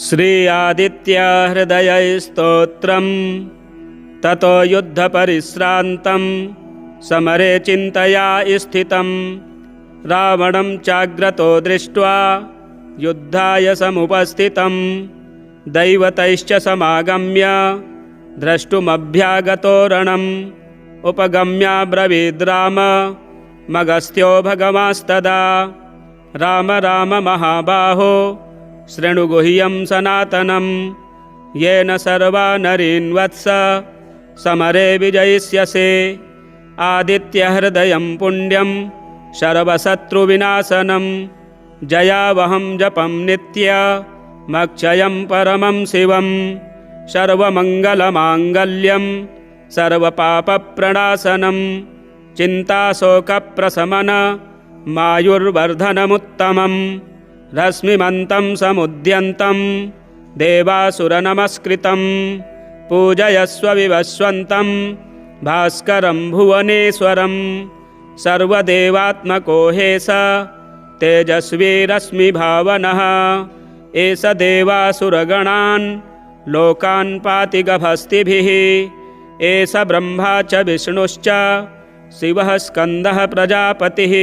श्री आदित्य हृदय स्तोत्रम ततो युद्ध परिश्रांतं समरे चिंतया स्थितं रावणं चाग्रतो दृष्ट्वा युद्धाय समुपस्थितं दैवतैश्च समागम्य द्रष्टुमभ्यागतो रणम् उपगम्याब्रवीद् राम मगस्त्यो भगवास्तदा राम राम महाबाहो शृणु गुह्यं सनातनं येन सर्वा नरीन् वत्स समरे विजयिष्यसे आदित्यहृदयं पुण्यं सर्वशत्रुविनाशनं जयावहं जपं नित्यमक्षयं परमं शिवं सर्वमङ्गलमाङ्गल्यं सर्वपापप्रणाशनं चिन्ताशोकप्रशमन मायुर्वर्धनमुत्तमं रश्मिमन्तं समुद्यन्तं देवासुरनमस्कृतं पूजयस्व विवस्वन्तं भास्करं भुवनेश्वरं सर्वदेवात्मको हेस तेजस्वी रश्मिभावनः एष देवासुरगणान् लोकान् पाति गभस्तिभिः एष ब्रह्मा च विष्णुश्च शिवः स्कन्दः प्रजापतिः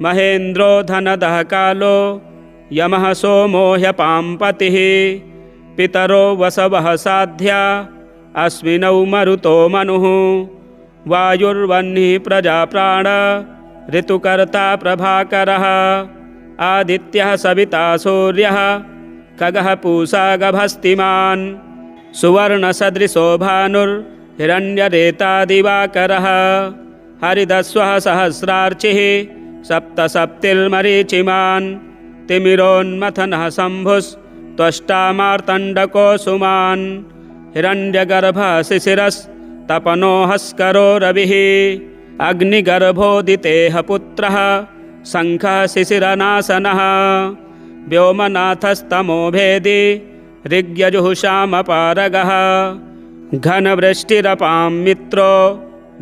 महेन्द्रो धनदः कालो यमः सोमो ह्यपाम्पतिः पितरो वसवः साध्या अश्विनौ मरुतो मनुः वायुर्वह्निः प्रजाप्राण ऋतुकर्ता प्रभाकरः आदित्यः सविता सूर्यः खगः पूषा गभस्तिमान् सुवर्णसदृशो भानुर्हिरण्यरेता दिवाकरः हरिदस्वः सहस्रार्चिः सप्तसप्तिर्मरीचिमान् तिमिरोन्मथनः शम्भुस्त्वष्टा मार्तण्डको सुमान् हिरण्यगर्भः शिशिरस्तपनो हस्करो रविः अग्निगर्भोदितेः पुत्रः शङ्खः शिशिरनाशनः व्योमनाथस्तमो भेदी ऋग्यजुःषामपारगः घनवृष्टिरपां मित्रो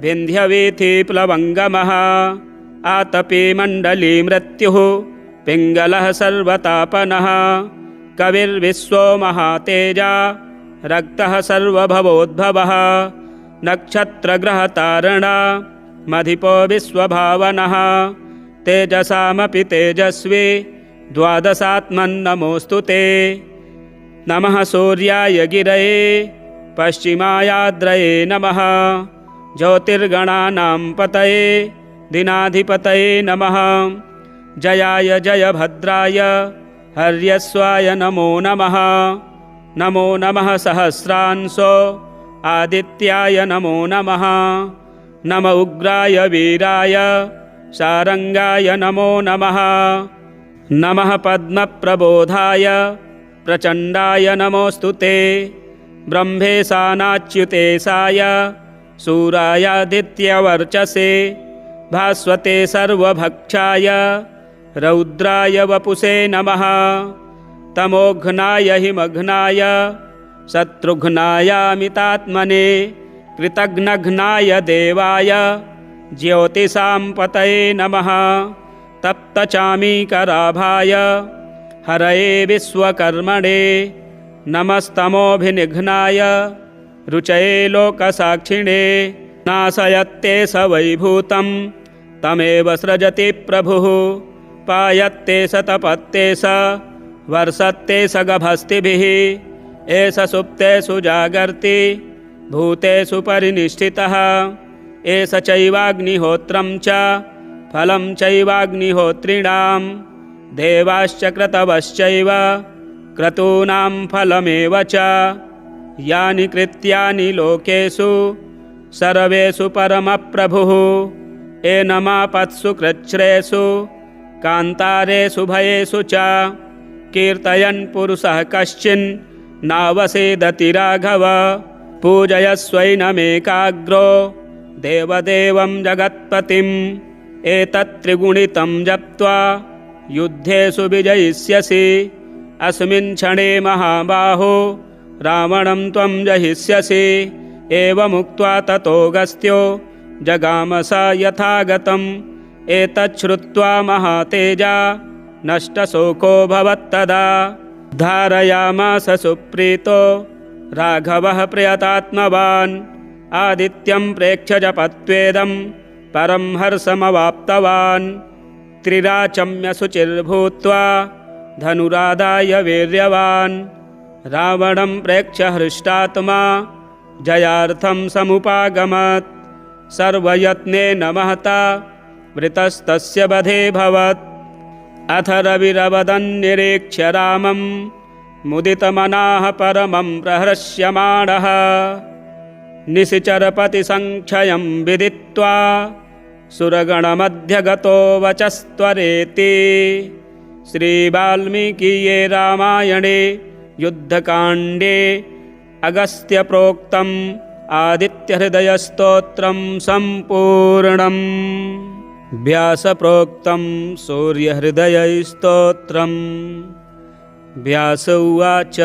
विन्ध्यवीथिप्लवङ्गमः आतपी मण्डली मृत्युः पिङ्गलः सर्वतापनः कविर्विश्वो महातेजा रक्तः सर्वभवोद्भवः नक्षत्रग्रहतारणा मधिपो विश्वभावनः तेजसामपि तेजस्वी द्वादशात्मन्नमोऽस्तु ते नमः सूर्याय गिरये पश्चिमायाद्रये नमः ज्योतिर्गणानां पतये दिनाधिपतये नमः जयाय जयभद्राय हर्यस्वाय नमो नमः नमो नमः सहस्रांशो आदित्याय नमो नमः नम उग्राय वीराय शारङ्गाय नमो नमः नमः पद्मप्रबोधाय प्रचण्डाय नमोऽस्तु ते ब्रह्मेशानाच्युतेशाय सूरायादित्यवर्चसे भास्वते सर्वभक्षाय रौद्राय वपुषे नमः तमोघ्नाय हिमघ्नाय शत्रुघ्नायामितात्मने कृतघ्नघ्नाय देवाय ज्योतिषां पतये नमः तप्तचामीकराभाय हरये विश्वकर्मणे नमस्तमोभिनिघ्नाय रुचये लोकसाक्षिणे नाशयत्ते स वैभूतं तमेव सृजति प्रभुः पायत्ते स तपत्ते स वर्षत्ते स गभस्तिभिः एष सुप्तेषु जागर्ति भूतेषु परिनिष्ठितः एष चैवाग्निहोत्रं च फलं चैवाग्निहोत्रिणां देवाश्च क्रतवश्चैव क्रतूनां फलमेव च यानि कृत्यानि लोकेषु सर्वेषु परमप्रभुः एनमापत्सु कृच्छ्रेषु कान्तारेषु भयेषु च कीर्तयन् पुरुषः कश्चिन् नावसेदति राघव पूजयस्वैनमेकाग्रो देवदेवं जगत्पतिम् एतत्त्रिगुणितं जप्त्वा युद्धेषु विजयिष्यसि अस्मिन् क्षणे महाबाहो रावणं त्वं जहिष्यसि एवमुक्त्वा ततोऽगस्त्यो जगाम स यथागतम् एतच्छ्रुत्वा महातेजा नष्टशोको भवत्तदा धारयामास सुप्रीतो राघवः प्रयतात्मवान् आदित्यं प्रेक्ष्य जपत्वेदं परं हर्षमवाप्तवान् त्रिराचम्य शुचिर्भूत्वा धनुरादाय वीर्यवान् रावणं प्रेक्ष्य हृष्टात्मा जयार्थं समुपागमत् सर्वयत्नेन महता वृतस्तस्य वधेऽभवत् अथ रविरवदन्निरीक्ष्य रामं मुदितमनाः परमं प्रहृष्यमाणः निशिचरपतिसङ्क्षयं विदित्वा सुरगणमध्यगतो वचस्त्वरेति। श्रीवाल्मीकीये रामायणे युद्धकाण्डे अगस्त्यप्रोक्तम् आदित्यहृदयस्तोत्रं सम्पूर्णम्। व्यासप्रोक्तं सूर्यहृदयस्तोत्रम्। व्यास उवाच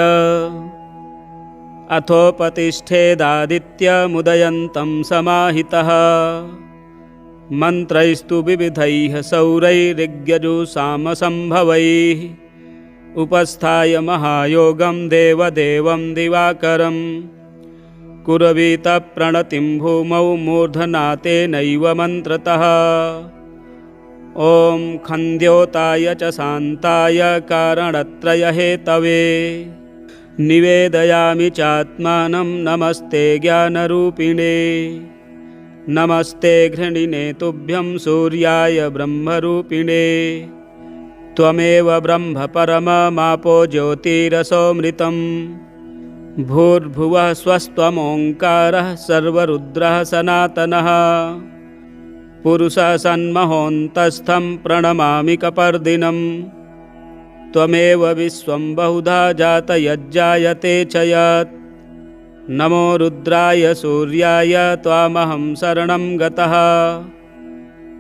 अथोपतिष्ठेदादित्यमुदयन्तं समाहितः मन्त्रैस्तु विविधैः सौरैरिग्यजुषामसम्भवैः उपस्थाय महायोगं देवदेवं दिवाकरं कुर्वीत प्रणतिं भूमौ मूर्धनातेनैव मन्त्रतः ॐ खन्द्योताय च शान्ताय कारणत्रयहेतवे निवेदयामि चात्मानं नमस्ते ज्ञानरूपिणे नमस्ते घृणिने तुभ्यं सूर्याय ब्रह्मरूपिणे त्वमेव ब्रह्म परममापो ज्योतिरसोऽमृतं भूर्भुवः स्वस्त्वमोङ्कारः सर्वरुद्रः सनातनः पुरुषः सन्महोऽन्तस्थं प्रणमामि कपर्दिनं त्वमेव विश्वं बहुधा जातयज्जायते च यत् नमो रुद्राय सूर्याय त्वामहं शरणं गतः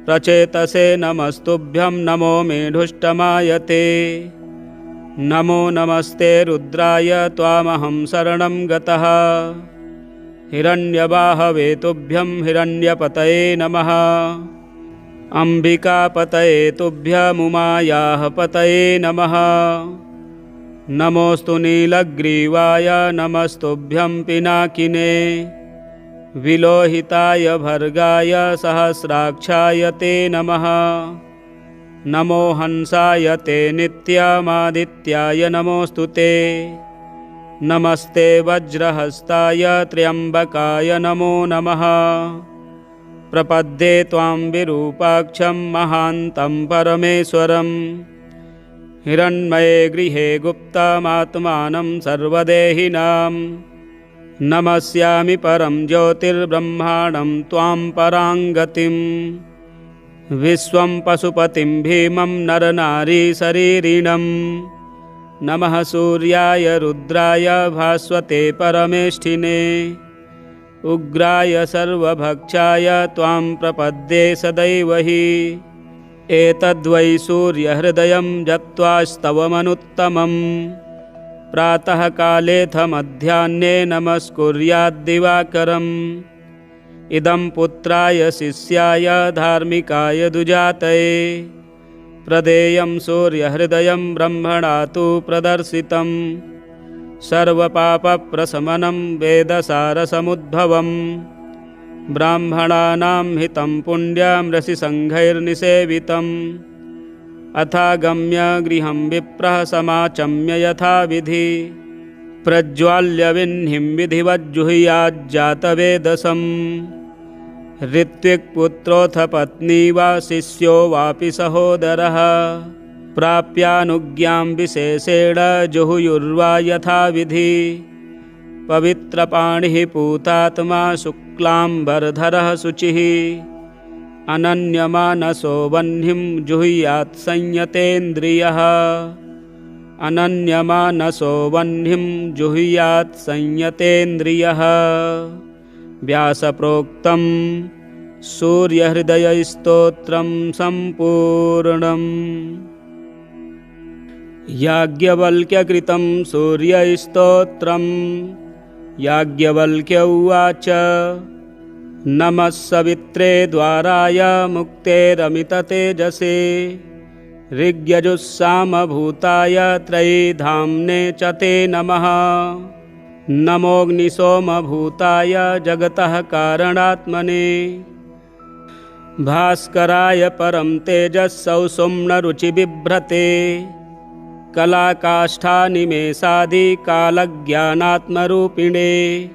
प्रचेतसे नमस्तुभ्यं नमो मेढुष्टमायते नमो नमस्ते रुद्राय त्वामहं शरणं गतः हिरण्यबाहवे तुभ्यं हिरण्यपतये नमः अम्बिकापतये तुभ्यमुमायाः पतये नमः नमोऽस्तु नीलग्रीवाय नमस्तुभ्यं पिनाकिने विलोहिताय भर्गाय सहस्राक्षाय ते नमः नमो हंसाय ते नित्यमादित्याय नमोऽस्तु ते नमस्ते वज्रहस्ताय त्र्यम्बकाय नमो नमः प्रपद्ये त्वां विरूपाक्षं महान्तं परमेश्वरं हिरण्मये गृहे गुप्तमात्मानं सर्वदेहिनां नमस्यामि परं ज्योतिर्ब्रह्माणं त्वां पराङ्गतिं विश्वं पशुपतिं भीमं नरनारीशरीरिणं नमः सूर्याय रुद्राय भास्वते परमेष्ठिने उग्राय सर्वभक्षाय त्वां प्रपद्ये सदैव हि एतद्वै सूर्यहृदयं जप्त्वास्तवमनुत्तमं प्रातःकालेऽथ मध्याह्ने नमस्कुर्याद्दिवाकरम् इदं पुत्राय शिष्याय धार्मिकाय दुजातये प्रदेयं सूर्यहृदयं ब्रह्मणा तु प्रदर्शितं सर्वपापप्रशमनं वेदसारसमुद्भवं ब्राह्मणानां हितं पुण्यं ऋषिसङ्घैर्निसेवितम् अथागम्य गृहं विप्रः समाचम्य यथाविधि प्रज्वाल्य विह्निं विधिवज्जुहुयाज्जातवेदसम् ऋत्विक्पुत्रोऽथ पत्नी वा शिष्यो वापि सहोदरः प्राप्यानुज्ञां विशेषेण जुहुयुर्वा यथाविधि पवित्रपाणिः पूतात्मा शुक्लाम्बरधरः शुचिः अनन्यमानसो वह्निं जुहुयात् संयतेन्द्रियः अनन्यमानसो वह्निं जुहुयात् संयतेन्द्रियः व्यासप्रोक्तं सूर्यहृदयस्तोत्रं सम्पूर्णम् याज्ञवल्क्यकृतं सूर्यस्तोत्रं याज्ञवल्क्य उवाच नमः सवित्रे द्वाराय मुक्तेरमिततेजसे ऋग्यजुस्सामभूताय त्रयीधाम्ने च ते नमः। नमोऽग्निसोमभूताय जगतः कारणात्मने। भास्कराय परं तेजस्सौषुम्नरुचिबिभ्रते। कलाकाष्ठानिमेषादिकालज्ञानात्मरूपिणे।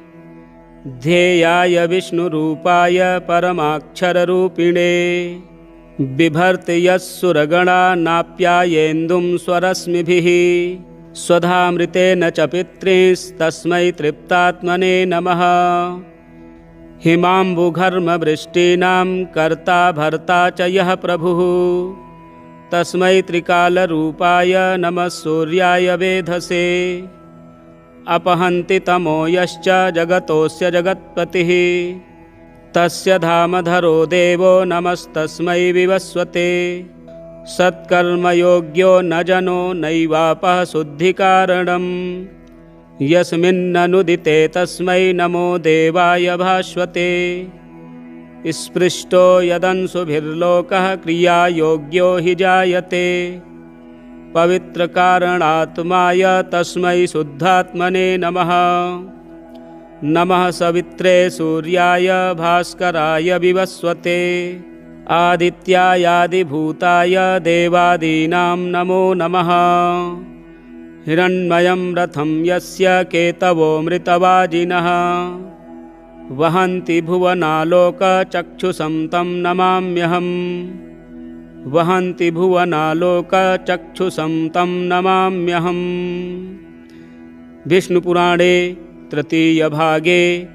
ध्येयाय विष्णुरूपाय परमाक्षररूपिणे। बिभर्ति यस्सुरगणानाप्यायेन्दुं स्वरश्मिभिः। स्वधामृतेन च पितृंस्तस्मै तृप्तात्मने नमः। हिमाम्बुघर्मवृष्टीनां कर्ता भर्ता च यः प्रभुः। तस्मै त्रिकालरूपाय नमः सूर्याय वेधसे। अपहन्ति तमो यश्च जगतोऽस्य जगत्पतिः। तस्य धामधरो देवो नमस्तस्मै विवस्वते। सत्कर्मयोग्यो न जनो नैवापः शुद्धिकारणम्। यस्मिन्ननुदिते तस्मै नमो देवाय भास्वते। स्पृष्टो यदंशुभिर्लोकः क्रियायोग्यो हि जायते। पवित्रकारणात्माय तस्मै शुद्धात्मने नमः। नमः सवित्रे सूर्याय भास्कराय विवस्वते। आदित्यायादिभूताय देवादीनां नमो नमः। हिरण्मयं रथं यस्य केतवो मृतवाजिनः। वहन्ति भुवनालोकचक्षुषं तं नमाम्यहम्। वहन्ति भुवनालोकचक्षुषं तं नमाम्यहम्। विष्णुपुराणे तृतीयभागे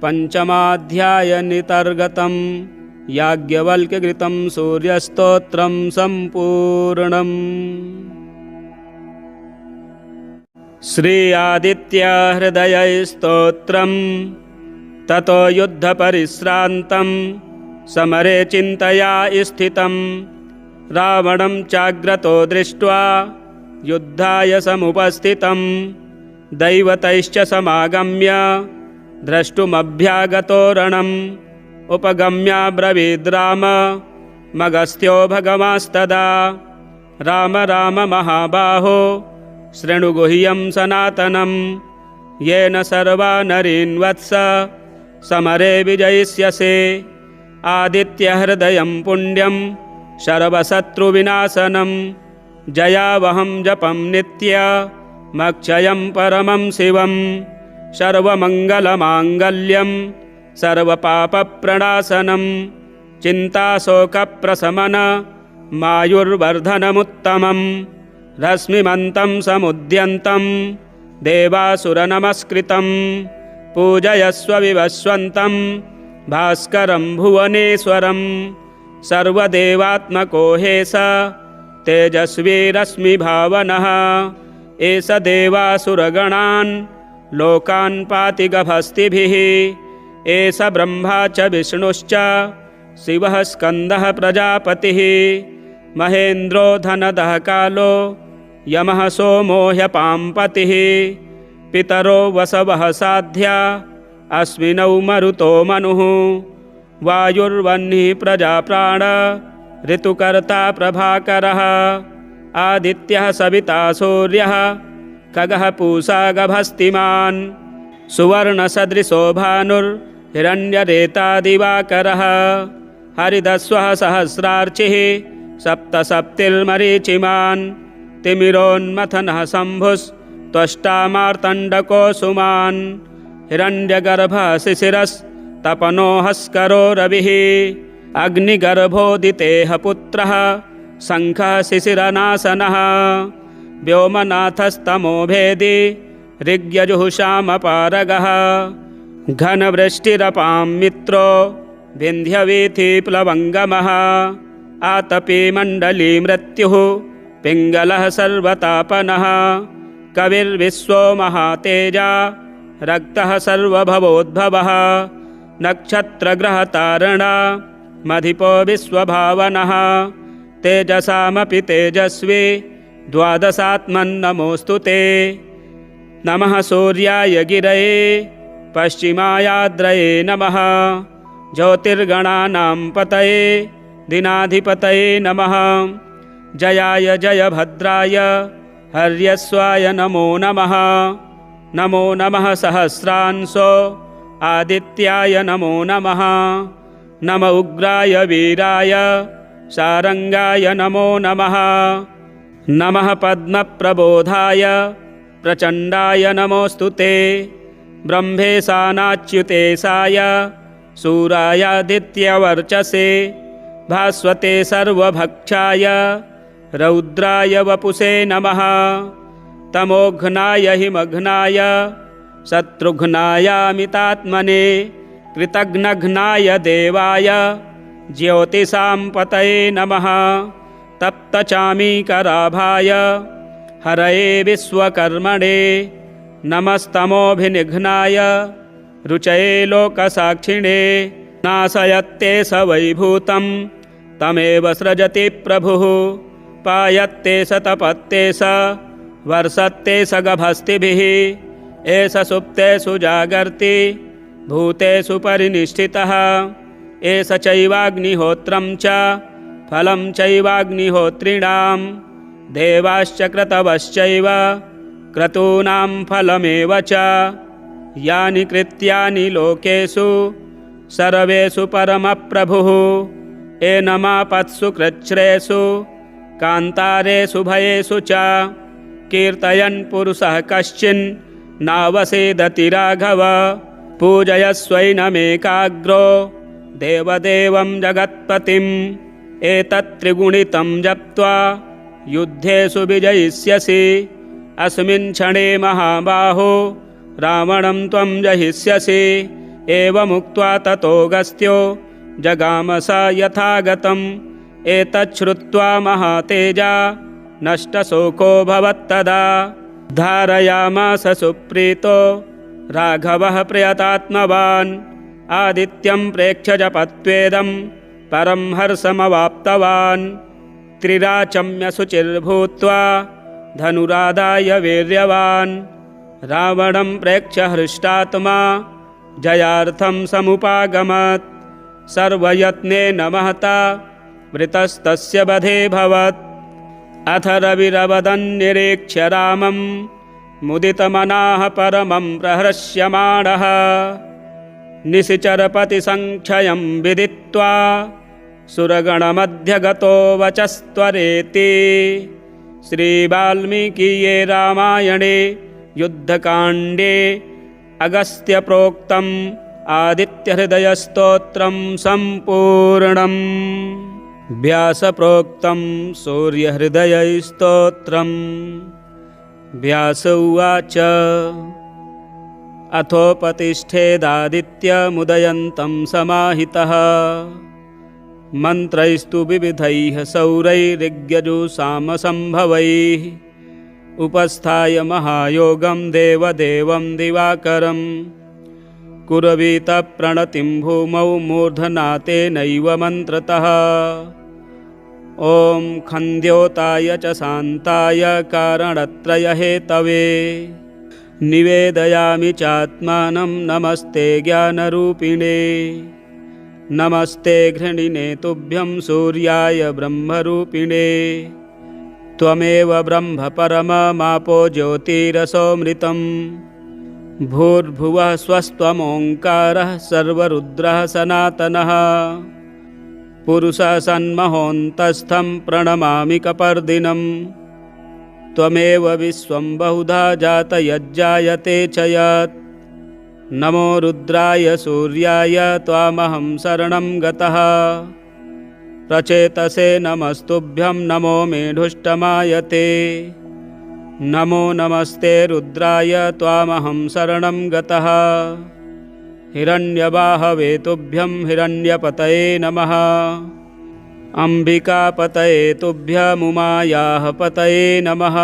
पञ्चमाध्यायनितर्गतं याज्ञवल्क्यकृतं सूर्यस्तोत्रं सम्पूर्णम्। श्री आदित्यहृदयस्तोत्रम्। ततो युद्धपरिश्रान्तं समरे चिन्तया स्थितं। रावणं चाग्रतो दृष्ट्वा युद्धाय समुपस्थितं। दैवतैश्च समागम्य द्रष्टुमभ्यागतो रणम्। उपगम्याब्रवीद् राम मगस्त्यो भगवांस्तदा। राम राम महाबाहो शृणु गुह्यं सनातनं। येन सर्वा नरीन् वत्स समरे विजयिष्यसे। आदित्यहृदयं पुण्यं सर्वशत्रुविनाशनं। जयावहं जपं नित्यमक्षयं परमं शिवं। सर्वमङ्गलमाङ्गल्यं सर्वपापप्रणाशनं। चिन्ताशोकप्रशमनमायुर्वर्धनमुत्तमम्। रश्मिमन्तं समुद्यन्तं देवासुरनमस्कृतं। पूजयस्व विवस्वन्तं भास्करं भुवनेश्वरं। सर्वदेवात्मको हेश तेजस्वी रश्मिभावनः। एष देवासुरगणान् लोकान् पाति गभस्तिभिः। एष ब्रह्मा च विष्णुश्च शिवः स्कन्दः प्रजापतिः। महेन्द्रो धनदः कालो यमः सोमो ह्यपाम्पतिः। पितरो वसवः साध्या अस्मिनौ मरुतो मनुः। वायुर्वह्निः प्रजाप्राण ऋतुकर्ता प्रभाकरः। आदित्यः सविता सूर्यः खगः पूषा गभस्तिमान्। सुवर्णसदृशो भानुर्हिरण्यरेता दिवाकरः। हरिदस्वः सहस्रार्चिः सप्तसप्तिर्मरीचिमान्। तिमिरोन्मथनः शम्भुस्त्वष्टा मार्तण्डकोसुमान्। हिरण्यगर्भः शिशिरस्तपनो हस्करो रविः। अग्निगर्भोदितेः पुत्रः शङ्खः शिशिरनाशनः। व्योमनाथस्तमो भेदी ऋग्यजुःषामपारगः। घनवृष्टिरपां मित्रो विन्ध्यवीथिप्लवङ्गमः। आतपी मण्डली मृत्युः पिङ्गलः सर्वतापनः। कविर्विश्वो महातेजा रक्तः सर्वभवोद्भवः। नक्षत्रग्रहतारणा मधिपो विश्वभावनः। तेजसामपि तेजस्वी द्वादशात्मन्नमोऽस्तु ते। नमः सूर्याय गिरये पश्चिमायाद्रये नमः। ज्योतिर्गणानां पतये दिनाधिपतये नमः। जयाय जयभद्राय हर्यस्वाय नमो नमः। नमो नमः सहस्रांशो आदित्याय नमो नमः। नम उग्राय वीराय शारंगाय नमो नमः। नमः पद्मप्रबोधाय प्रचण्डाय नमोऽस्तुते। ब्रह्मेशानाच्युतेशाय सूरायादित्यवर्चसे भास्वते सर्वभक्षाय रौद्राय वपुषे नमः। तमोघ्नाय हिमघ्नाय शत्रुघ्नायामितात्मने कृतघ्नघ्नाय देवाय ज्योतिषां पतये नमः। तप्तचामीकराभाय हरये विश्वकर्मणे नमस्तमोभिनिघ्नाय रुचये लोकसाक्षिणे। नाशयत्ते स वैभूतं तमेव सृजति प्रभुः। पायत्ते स तपत्ते स वर्षत्ते स गभस्तिभिः। एष सुप्तेषु जागर्ति भूतेषु परिनिष्ठितः। एष चैवाग्निहोत्रं च फलं चैवाग्निहोत्रिणां। देवाश्च क्रतवश्चैव क्रतूनां फलमेव च। यानि कृत्यानि लोकेषु सर्वेषु परमप्रभुः। एनमापत्सु कृच्छ्रेषु कान्तारेषु भयेषु च। कीर्तयन् पुरुषः कश्चिन् नावसेदति राघव। पूजयस्वैनमेकाग्रो देवदेवं जगत्पतिम्। एतत्त्रिगुणितं जप्त्वा युद्धेषु विजयिष्यसि। अस्मिन् क्षणे महाबाहो रावणं त्वं जहिष्यसि। एवमुक्त्वा ततोऽगस्त्यो जगाम स यथागतम्। एतच्छ्रुत्वा महातेजा नष्टशोको भवत्तदा। धारयामास सुप्रीतो राघवः प्रयतात्मवान्। आदित्यं प्रेक्ष्य जपत्वेदं परं हर्षमवाप्तवान्। त्रिराचम्य शुचिर्भूत्वा धनुरादाय वीर्यवान्। रावणं प्रेक्ष्य हृष्टात्मा जयार्थं समुपागमत्। सर्वयत्नेन महता वृतस्तस्य वधे भवत्। अथ रविरवदन्निरीक्ष्य रामं मुदितमनाः परमं प्रहृष्यमाणः। निशिचरपतिसङ्ख्यं विदित्वा सुरगणमध्यगतो वचस्त्वरेति। श्रीवाल्मीकीये रामायणे युद्धकाण्डे अगस्त्यप्रोक्तम् आदित्यहृदयस्तोत्रं सम्पूर्णम्। व्यासप्रोक्तं सूर्यहृदयस्तोत्रम्। व्यास उवाच अथोपतिष्ठेदादित्यमुदयन्तं समाहितः। मन्त्रैस्तु विविधैः सौरैरिग्यजुषामसम्भवैः। उपस्थाय महायोगं देवदेवं दिवाकरं। कुरवीतप्रणतिं भूमौ मूर्धनातेनैव मन्त्रतः। ॐ खन्द्योताय च शान्ताय कारणत्रयहेतवे। निवेदयामि चात्मानं नमस्ते ज्ञानरूपिणे। नमस्ते घृणिने तुभ्यं सूर्याय ब्रह्मरूपिणे। त्वमेव ब्रह्म परममापो ज्योतिरसोऽमृतम्। भूर्भुवः स्वस्त्वमोङ्कारः सर्वरुद्रः सनातनः। पुरुषः सन्महोऽन्तस्थं प्रणमामि कपर्दिनम्। त्वमेव विश्वं बहुधा जातयज्जायते च यत्। नमो रुद्राय सूर्याय त्वामहं शरणं गतः। प्रचेतसे नमस्तुभ्यं नमो मेढुष्टमायते। नमो नमस्ते रुद्राय त्वामहं शरणं गतः। हिरण्यबाहवे तुभ्यं हिरण्यपतये नमः। अम्बिकापतये तुभ्यमुमायाः पतये नमः।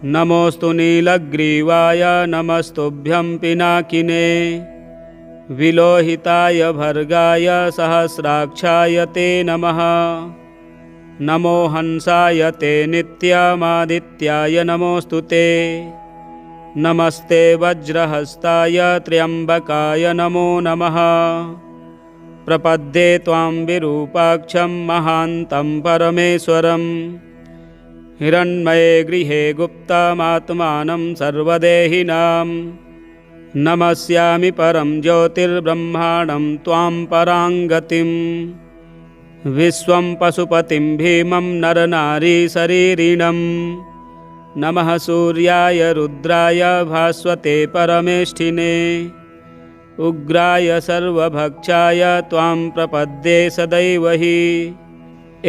नमोऽस्तु नीलग्रीवाय नमस्तुभ्यं पिनाकिने। विलोहिताय भर्गाय सहस्राक्षाय ते नमः। नमो हंसाय ते नित्यमादित्याय नमोऽस्तु ते। नमस्ते वज्रहस्ताय त्र्यम्बकाय नमो नमः। प्रपद्ये त्वां विरूपाक्षं महान्तं परमेश्वरम् हिरण्मये गृहे गुप्तमात्मानं सर्वदेहिनां नमस्यामि परं ज्योतिर्ब्रह्माणं त्वां पराङ्गतिम् विश्वं पशुपतिं भीमं नरनारीशरीरिणम् नमः सूर्याय रुद्राय भास्वते परमेष्ठिने उग्राय सर्वभक्षाय त्वां प्रपद्ये सदैव हि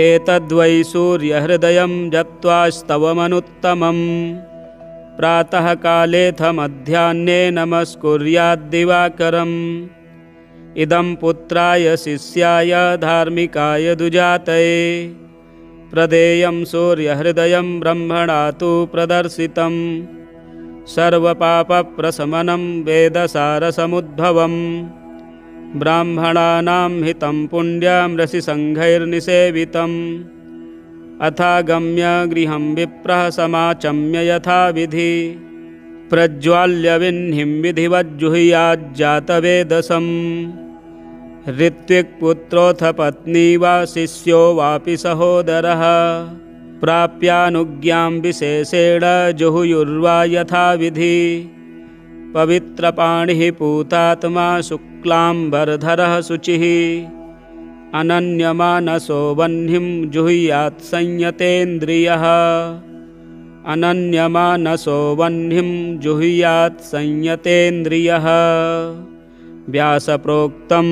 एतद्वै सूर्यहृदयं जप्त्वास्तवमनुत्तमम् प्रातःकालेऽथ मध्याह्ने नमस्कुर्याद्दिवाकरम् इदं पुत्राय शिष्याय धार्मिकाय दुजातये प्रदेयं सूर्यहृदयं ब्रह्मणा तु प्रदर्शितं सर्वपापप्रशमनं वेदसारसमुद्भवम् ब्राह्मणानां हितं पुण्यं ऋषिसङ्घैर्निसेवितम् अथागम्य गृहं विप्रः समाचम्य यथाविधि प्रज्वाल्य विह्निं विधिवज्जुहुयाज्जातवेदसम् ऋत्विक्पुत्रोऽथ पत्नी वा शिष्यो वापि सहोदरः प्राप्यानुज्ञां विशेषेण जुहुयुर्वा यथाविधि पवित्रपाणिः पूतात्मा शुक्लाम्बरधरः शुचिः अनन्यमानसो वह्निं जुहुयात् संयतेन्द्रियः अनन्यमानसो वह्निं जुहुयात् संयतेन्द्रियः व्यासप्रोक्तं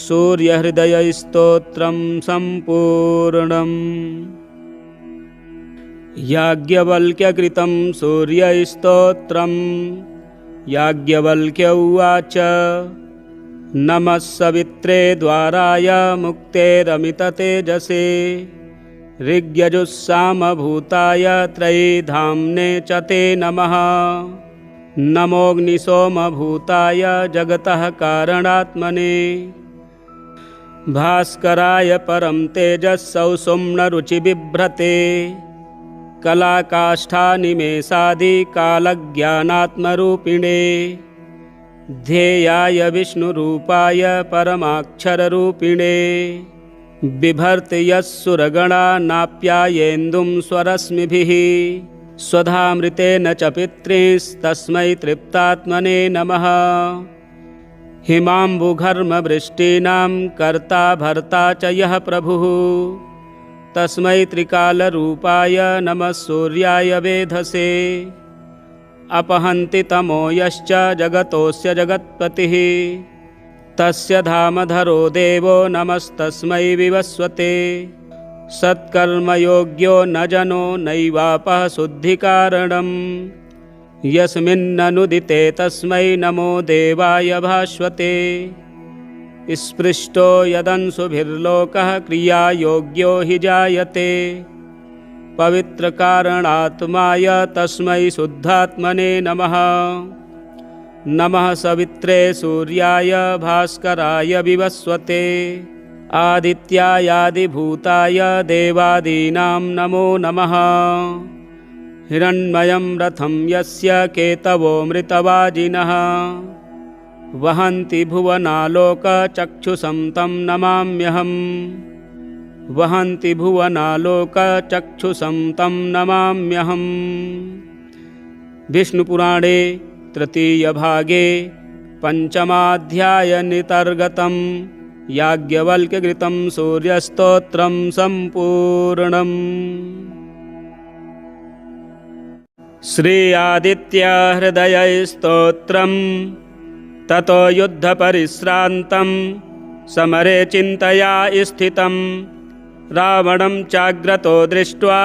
सूर्यहृदयस्तोत्रं सम्पूर्णम् याज्ञवल्क्यकृतं सूर्यस्तोत्रम् याज्ञवल्क्य उवाच नमः सवित्रे द्वाराय मुक्तेरमिततेजसे ऋग्यजुस्सामभूताय त्रयीधाम्ने च ते नमः नमोऽग्निसोमभूताय जगतः कारणात्मने भास्कराय परं तेजस्सौषुम्नरुचिबिभ्रते कलाकाष्ठानिमेषादिकालज्ञानात्मरूपिणे ध्येयाय विष्णुरूपाय परमाक्षररूपिणे बिभर्ति यस्सुरगणा नाप्यायेन्दुं स्वरश्मिभिः स्वधामृतेन च पितृस्तस्मै तृप्तात्मने नमः हिमाम्बुघर्मवृष्टीनां कर्ता भर्ता च यः प्रभुः तस्मै त्रिकालरूपाय नमः सूर्याय वेधसे अपहन्ति तमो यश्च जगतोऽस्य जगत्पतिः तस्य धामधरो देवो नमस्तस्मै विवस्वते सत्कर्मयोग्यो न जनो नैवापः शुद्धिकारणम् यस्मिन्ननुदिते तस्मै नमो देवाय भास्वते स्पृष्टो यदंशुभिर्लोकः क्रियायोग्यो हि जायते पवित्रकारणात्माय तस्मै शुद्धात्मने नमः नमः सवित्रे सूर्याय भास्कराय विवस्वते आदित्यायादिभूताय देवादीनां नमो नमः हिरण्मयं रथं यस्य केतवोऽमृतवाजिनः वहन्ति भुवनालोकचक्षुषं तं नमाम्यहम् वहन्ति भुवनालोकचक्षुषं तं नमाम्यहम्। विष्णुपुराणे तृतीयभागे पञ्चमाध्यायनितर्गतं याज्ञवल्क्यकृतं सूर्यस्तोत्रं सम्पूर्णम्। श्री आदित्यहृदयस्तोत्रं ततो युद्धपरिश्रान्तं समरे चिन्तया स्थितं रावणं चाग्रतो दृष्ट्वा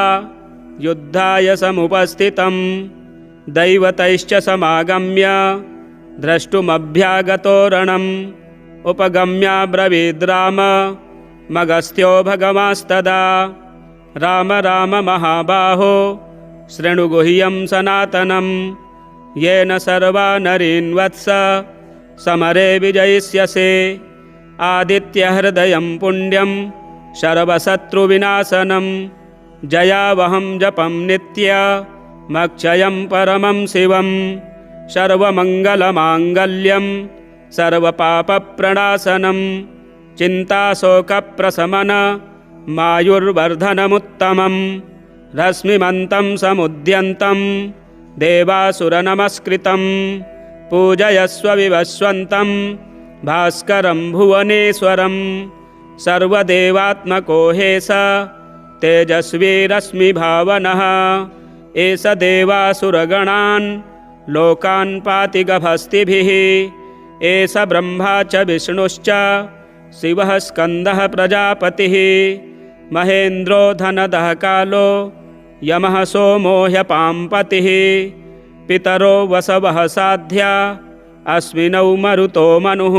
युद्धाय समुपस्थितं दैवतैश्च समागम्य द्रष्टुमभ्यागतो रणम् उपगम्याब्रवीद् राम मगस्त्यो भगवांस्तदा राम राम महाबाहो शृणु गुह्यं सनातनं येन सर्वा नरीन् वत्स समरे विजयिष्यसे आदित्यहृदयं पुण्यं सर्वशत्रुविनाशनं जयावहं जपं नित्यमक्षयं परमं शिवं सर्वमङ्गलमाङ्गल्यं सर्वपापप्रणाशनं चिन्ताशोकप्रशमन मायुर्वर्धनमुत्तमं रश्मिमन्तं समुद्यन्तं देवासुरनमस्कृतं पूजयस्व विवस्वन्तं भास्करं भुवनेश्वरं सर्वदेवात्मको हेस तेजस्वी रश्मिभावनः एष देवासुरगणान् लोकान् पाति गभस्तिभिः एष ब्रह्मा च विष्णुश्च शिवः स्कन्दः प्रजापतिः महेन्द्रो धनदः कालो यमः सोमो ह्यपाम्पतिः पितरो वसवः साध्या अस्मिनौ मरुतो मनुः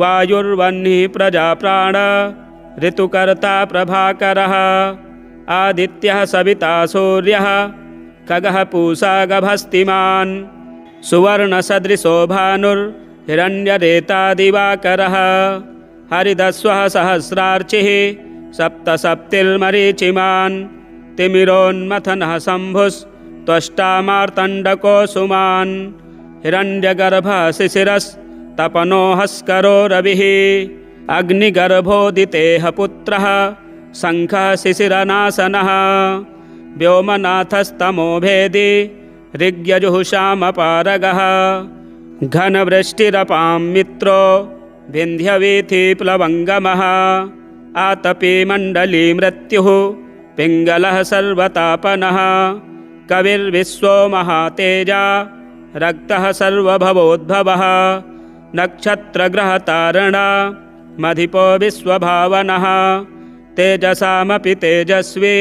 वायुर्वह्निः प्रजाप्राण ऋतुकर्ता प्रभाकरः आदित्यः सविता सूर्यः खगः पूषा गभस्तिमान् सुवर्णसदृशो भानुर्हिरण्यरेता दिवाकरः हरिदस्वः सहस्रार्चिः सप्तसप्तिर्मरीचिमान् तिमिरोन्मथनः शम्भुस्त्वष्टा मार्तण्डको सुमान् हिरण्यगर्भः शिशिरस्तपनो हस्करो रविः अग्निगर्भोदितेः पुत्रः शङ्खः शिशिरनाशनः व्योमनाथस्तमो भेदी ऋग्यजुःषामपारगः घनवृष्टिरपां मित्रो विन्ध्यवीथिप्लवङ्गमः आतपी मण्डली मृत्युः पिङ्गलः सर्वतापनः कविर्विश्वो महातेजा रक्तः सर्वभवोद्भवः नक्षत्रग्रहतारणा मधिपो विश्वभावनः तेजसामपि तेजस्वी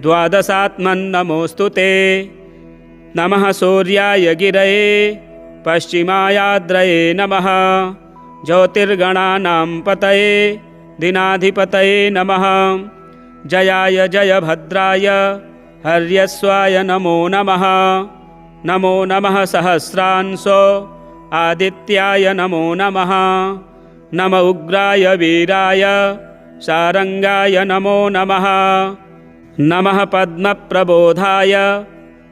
द्वादशात्मन्नमोऽस्तु ते नमः सूर्याय गिरये पश्चिमायाद्रये नमः ज्योतिर्गणानां पतये दिनाधिपतये नमः जयाय जयभद्राय हर्यस्वाय नमो नमः नमो नमः सहस्रांशो आदित्याय नमो नमः नम उग्राय वीराय शारङ्गाय नमो नमः नमः पद्मप्रबोधाय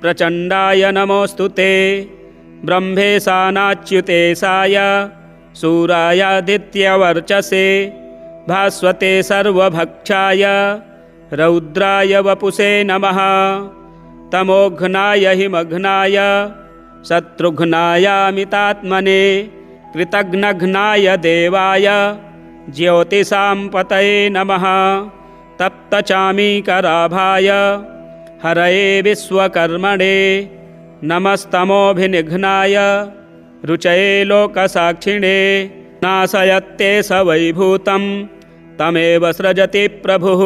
प्रचण्डाय नमोऽस्तु ते ब्रह्मेशानाच्युतेशाय सूरायादित्यवर्चसे भास्वते सर्वभक्षाय रौद्राय वपुषे नमः तमोघ्नाय हिमघ्नाय शत्रुघ्नायामितात्मने कृतघ्नघ्नाय देवाय ज्योतिषां पतये नमः तप्तचामीकराभाय हरये विश्वकर्मणे नमस्तमोभिनिघ्नाय रुचये लोकसाक्षिणे नाशयत्ते स वैभूतं तमेव सृजति प्रभुः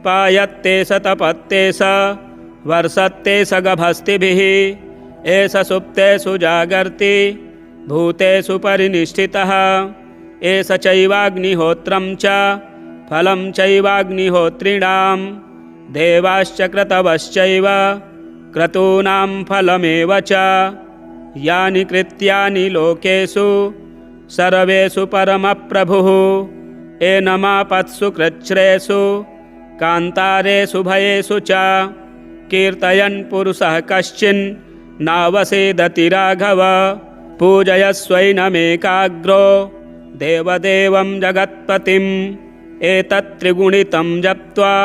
पायत्ते स तपत्ते स वर्षत्ते स गभस्तिभिः एष सुप्तेषु जागर्ति भूतेषु परिनिष्ठितः एष चैवाग्निहोत्रं च फलं चैवाग्निहोत्रिणां देवाश्च क्रतवश्चैव क्रतूनां फलमेव च यानि कृत्यानि लोकेषु सर्वेषु परमप्रभुः एनमापत्सु कृच्छ्रेषु कान्तारेषु भयेषु च कीर्तयन् पुरुषः कश्चिन् नावसेदति राघव पूजयस्वैनमेकाग्रो देवदेवं जगत्पतिम् एतत्त्रिगुणितं जप्त्वा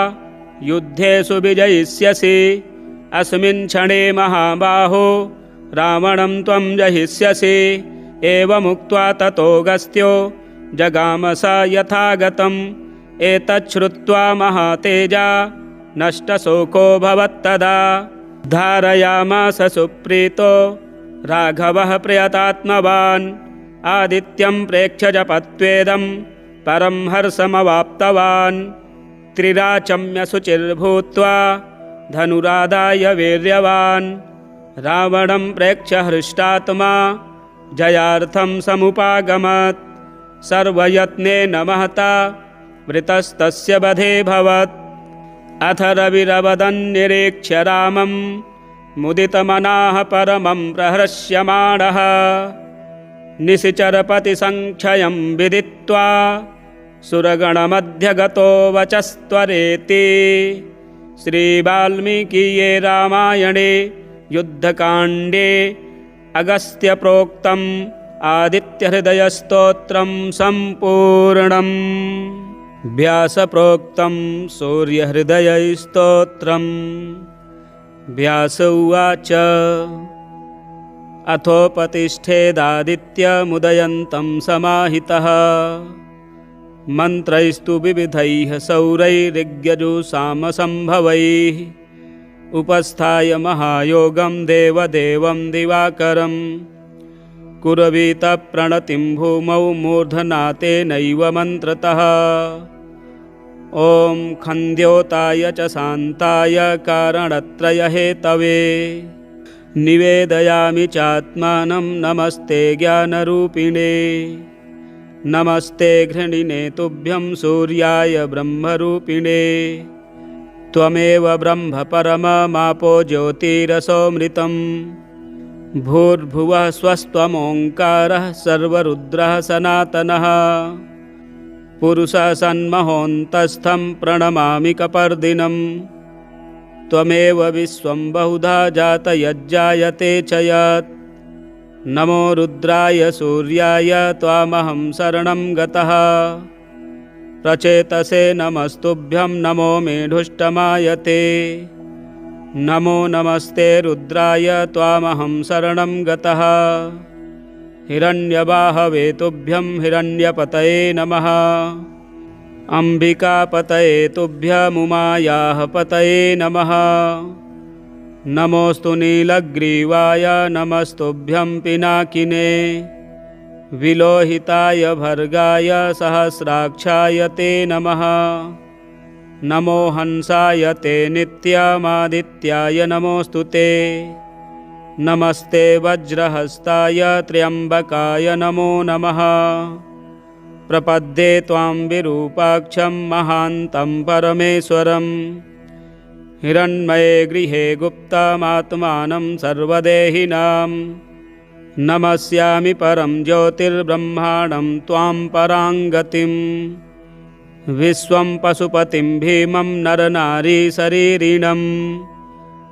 युद्धेषु विजयिष्यसि अस्मिन् क्षणे महाबाहो रावणं त्वं जहिष्यसि एवमुक्त्वा ततोऽगस्त्यो जगाम स यथागतम् एतच्छ्रुत्वा महातेजा नष्टशोको भवत्तदा धारयामास सुप्रीतो राघवः प्रयतात्मवान् आदित्यं प्रेक्ष्य जपत्वेदं परं हर्षमवाप्तवान् त्रिराचम्य शुचिर्भूत्वा धनुरादाय वीर्यवान् रावणं प्रेक्ष्य हृष्टात्मा जयार्थं समुपागमत् सर्वयत्नेन महता वृतस्तस्य वधेऽभवत् अथ रविरवदन्निरीक्ष्य रामं मुदितमनाः परमं प्रहृष्यमाणः निशिचरपतिसङ्क्षयं विदित्वा सुरगणमध्यगतो वचस्त्वरेति श्रीवाल्मीकीये रामायणे युद्धकाण्डे अगस्त्यप्रोक्तं आदित्यहृदयस्तोत्रं सम्पूर्णम्। व्यासप्रोक्तं सूर्यहृदयस्तोत्रम्। व्यास उवाच अथोपतिष्ठेदादित्यमुदयन्तं समाहितः मन्त्रैस्तु विविधैः सौरैरिग्यजुषामसम्भवैः उपस्थाय महायोगं देवदेवं दिवाकरं कुर्वीत प्रणतिं भूमौ मूर्धना तेनैव मन्त्रतः। ॐ खन्द्योताय च शान्ताय कारणत्रयहेतवे निवेदयामि चात्मानं नमस्ते ज्ञानरूपिणे। नमस्ते घृणिने तुभ्यं सूर्याय ब्रह्मरूपिणे। त्वमेव ब्रह्म परममापो ज्योतिरसोऽमृतं भूर्भुवः स्वस्त्वमोङ्कारः सर्वरुद्रः सनातनः। पुरुषः सन्महोऽन्तस्थं प्रणमामि कपर्दिनं। त्वमेव विश्वं बहुधा जातयज्जायते च यत्। नमो रुद्राय सूर्याय त्वामहं शरणं गतः। प्रचेतसे नमस्तुभ्यं नमो मेढुष्टमायते। नमो नमस्ते रुद्राय त्वामहं शरणं गतः। हिरण्यबाहवे तुभ्यं हिरण्यपतये नमः। अम्बिकापतये तुभ्यमुमायाः पतये नमः। नमोऽस्तु नीलग्रीवाय नमस्तुभ्यं पिनाकिने। विलोहिताय भर्गाय सहस्राक्षाय ते नमः। नमो हंसाय ते नित्यमादित्याय नमोऽस्तु ते। नमस्ते वज्रहस्ताय त्र्यम्बकाय नमो नमः। प्रपद्ये त्वां विरूपाक्षं महान्तं परमेश्वरं। हिरण्मये गृहे गुप्तमात्मानं सर्वदेहिनां। नमस्यामि परं ज्योतिर्ब्रह्माणं त्वां पराङ्गतिं। विश्वं पशुपतिं भीमं नरनारीशरीरिणं।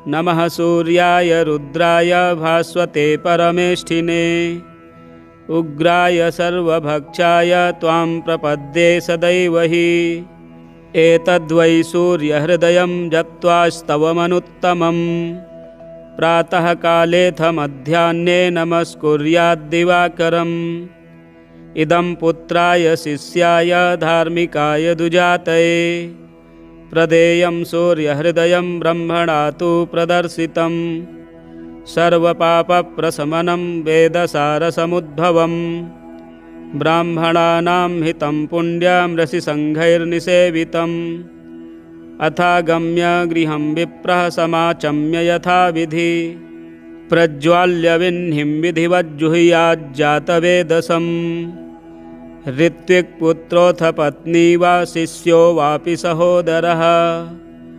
नमः सूर्याय रुद्राय भास्वते परमेष्ठिने। उग्राय सर्वभक्षाय त्वां प्रपद्ये सदैव हि। एतद्वै सूर्यहृदयं जप्त्वास्तवमनुत्तमम्। प्रातःकालेऽथ मध्याह्ने नमस्कुर्याद्दिवाकरम्। इदं पुत्राय शिष्याय धार्मिकाय दुजातये। प्रदेयं सूर्यहृदयं ब्रह्मणा तु प्रदर्शितं। सर्वपापप्रशमनं वेदसारसमुद्भवं। ब्राह्मणानां हितं पुण्यं ऋषिसङ्घैर्निसेवितम्। अथागम्य गृहं विप्रः समाचम्य यथाविधि। प्रज्वाल्य विह्निं विधिवज्जुहुयाज्जातवेदसम्। ऋत्विक्पुत्रोऽथ पत्नी वा शिष्यो वापि सहोदरः।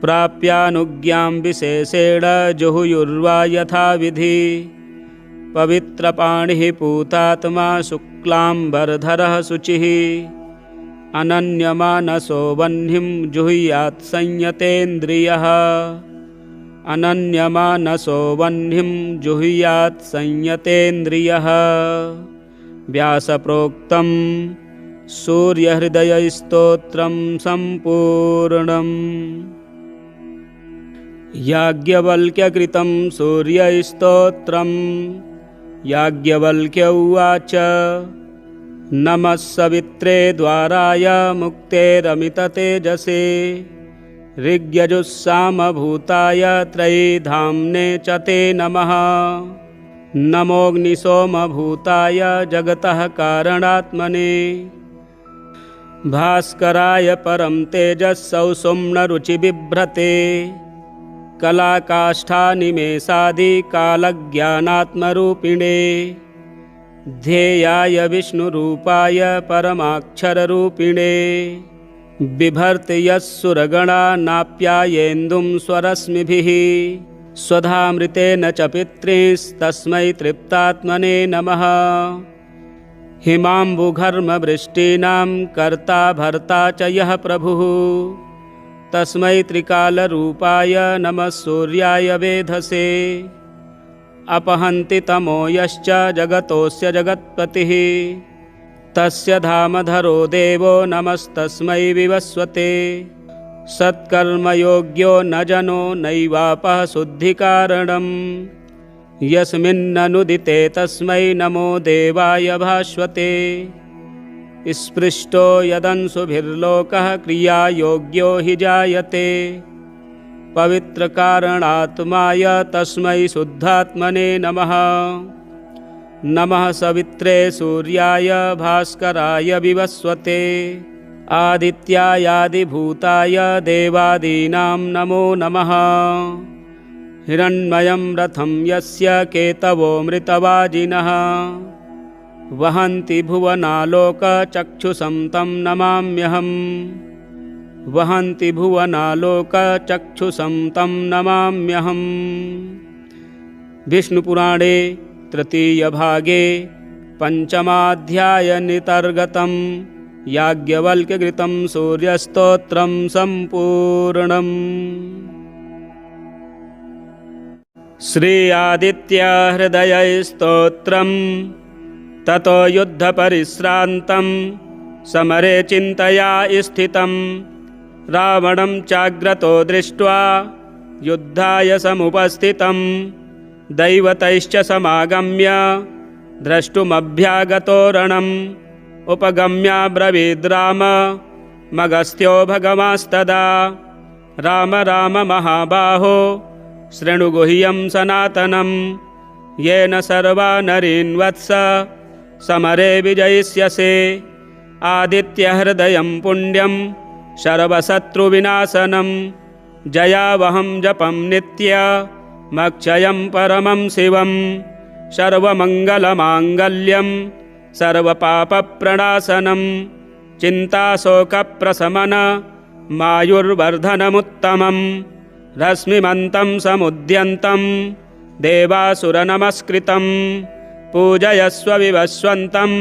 प्राप्यानुज्ञां विशेषेण जुहुयुर्वा यथाविधि। पवित्रपाणिः पूतात्मा शुक्लाम्बरधरः शुचिः। अनन्यमानसो वह्निं जुहुयात् संयतेन्द्रियः। अनन्यमानसो वह्निं जुहुयात् संयतेन्द्रियः। व्यासप्रोक्तं सूर्यहृदयस्तोत्रं सम्पूर्णम्। याज्ञवल्क्यकृतं सूर्यस्तोत्रम्। याज्ञवल्क्य उवाच नमः सवित्रे द्वाराय मुक्तेरमिततेजसे। ऋग्यजुस्सामभूताय त्रयीधाम्ने च ते नमः। नमोऽग्निसोमभूताय जगतः कारणात्मने। भास्कराय परं तेजःसौषुम्नरुचिबिभ्रते। कलाकाष्ठानिमेषादिकालज्ञानात्मरूपिणे। ध्येयाय विष्णुरूपाय परमाक्षररूपिणे। बिभर्ति यः सुरगणानाप्यायेन्दुं स्वरश्मिभिः। स्वधामृतेन च पितृस्तस्मै तृप्तात्मने नमः। हिमाम्बुघर्मवृष्टीनां कर्ता भर्ता च यः प्रभुः। तस्मै त्रिकालरूपाय नमः सूर्याय वेधसे। अपहन्ति तमो यश्च जगतोऽस्य जगत्पतिः तस्य धामधरो देवो नमस्तस्मै विवस्वते सत्कर्मयोग्यो न जनो नैवापः शुद्धिकारणम् यस्मिन्ननुदिते तस्मै नमो देवाय भास्वते स्पृष्टो यदंशुभिर्लोकः क्रियायोग्यो हि जायते पवित्रकारणात्माय तस्मै शुद्धात्मने नमः नमः सवित्रे सूर्याय भास्कराय विवस्वते आदित्यायादिभूताय देवादीनां नमो नमः हिरण्मयं रथं यस्य केतवो मृतवाजिनः वहन्ति भुवनालोकचक्षुषं तं नमाम्यहम् वहन्ति भुवनालोकचक्षुषं तं नमाम्यहम्। विष्णुपुराणे तृतीयभागे पञ्चमाध्यायनितर्गतं याज्ञवल्क्यकृतं सूर्यस्तोत्रं सम्पूर्णम्। श्री आदित्य हृदय स्तोत्रम् ततो युद्धपरिश्रान्तं समरे चिन्तया स्थितं रावणं चाग्रतो दृष्ट्वा युद्धाय समुपस्थितं दैवतैश्च समागम्य द्रष्टुमभ्यागतो रणम् उपगम्याब्रवीद् राम मगस्त्यो भगवांस्तदा राम राम महाबाहो शृणु गुह्यं सनातनं येन सर्वा नरीन् वत्स समरे विजयिष्यसे आदित्यहृदयं पुण्यं सर्वशत्रुविनाशनं जयावहं जपं नित्यमक्षयं परमं शिवं सर्वमङ्गलमाङ्गल्यं सर्वपापप्रणाशनं चिन्ताशोकप्रशमन मायुर्वर्धनमुत्तमं रश्मिमन्तं समुद्यन्तं देवासुरनमस्कृतं पूजयस्व विवस्वन्तं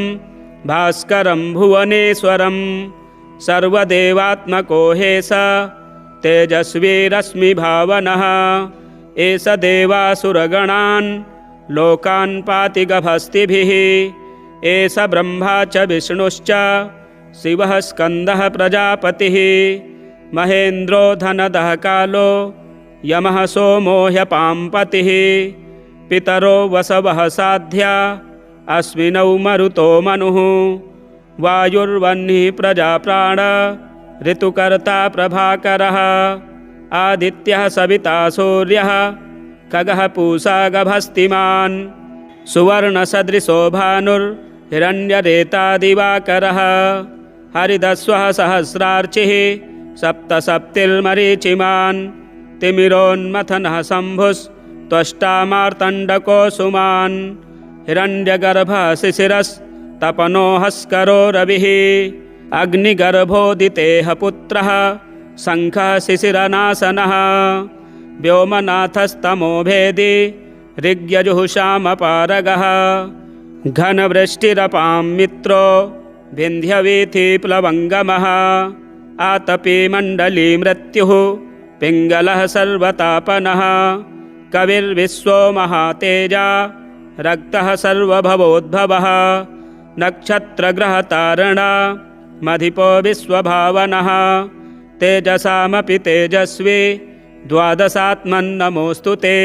भास्करं भुवनेश्वरं सर्वदेवात्मको हेस तेजस्वी रश्मिभावनः एष देवासुरगणान् लोकान् पाति गभस्तिभिः एष ब्रह्मा च विष्णुश्च शिवः स्कन्दः प्रजापतिः महेन्द्रो धनदः कालो यमः सोमो ह्यपाम्पतिः पितरो वसवः साध्या अस्मिनौ मरुतो मनुः वायुर्वह्निः प्रजाप्राण ऋतुकर्ता प्रभाकरः आदित्यः सविता सूर्यः खगः पूषा गभस्तिमान् सुवर्णसदृशो भानुर्हिरण्यरेता दिवाकरः हरिदस्वः सहस्रार्चिः सप्तसप्तिर्मरीचिमान् तिमिरोन्मथनः शम्भुस्त्वष्टा मार्तण्डको सुमान् हिरण्यगर्भः शिशिरस्तपनो हस्करो रविः अग्निगर्भोदितेह पुत्रः शङ्खः शिशिरनाशनः व्योमनाथस्तमो भेदी ऋग्यजुषामपारगः घनवृष्टिरपां मित्रो विन्ध्यवीथिप्लवङ्गमः आतपी मण्डली मृत्युः पिङ्गलः सर्वतापनः कविर्विश्वो महातेजा रक्तः सर्वभवोद्भवः नक्षत्रग्रहतारणा मधिपो विश्वभावनः तेजसामपि तेजस्वी द्वादशात्मन्नमोऽस्तु ते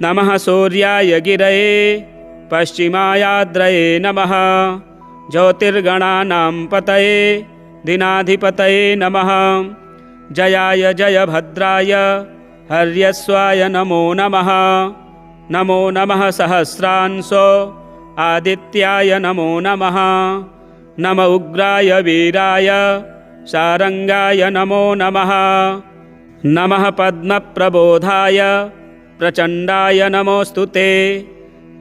नमः सूर्याय गिरये पश्चिमायाद्रये नमः ज्योतिर्गणानां पतये दिनाधिपतये नमः जयाय जयभद्राय हर्यस्वाय नमो नमः नमो नमः सहस्रांशो आदित्याय नमो नमः नम उग्राय वीराय शारङ्गाय नमो नमः नमः पद्मप्रबोधाय प्रचण्डाय नमोऽस्तु ते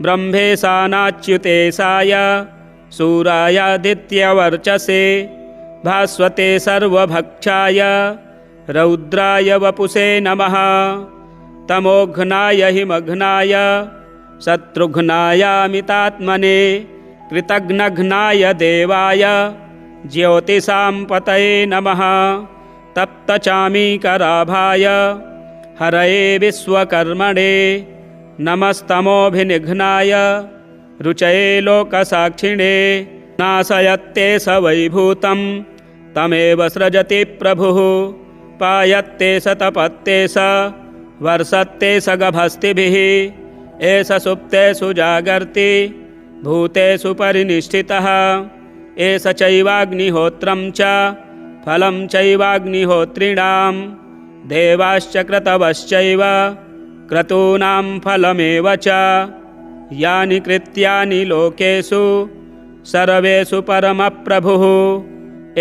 ब्रह्मेशानाच्युतेशाय सूरायादित्यवर्चसे भास्वते सर्वभक्षाय रौद्राय वपुषे नमः तमोघ्नाय हिमघ्नाय शत्रुघ्नायामितात्मने कृतघ्नघ्नाय देवाय ज्योतिषां पतये नमः तप्तचामीकराभाय हरये विश्वकर्मणे नमस्तमोभिनिघ्नाय रुचये लोकसाक्षिणे नाशयत्ते स वैभूतं तमेव सृजति प्रभुः पायत्ते स तपत्ते स वर्षत्ते स गभस्तिभिः एष सुप्तेषु जागर्ति भूतेषु परिनिष्ठितः एष चैवाग्निहोत्रं च फलं चैवाग्निहोत्रिणां देवाश्च क्रतवश्चैव क्रतूनां फलमेव च यानि कृत्यानि लोकेषु सर्वेषु परमप्रभुः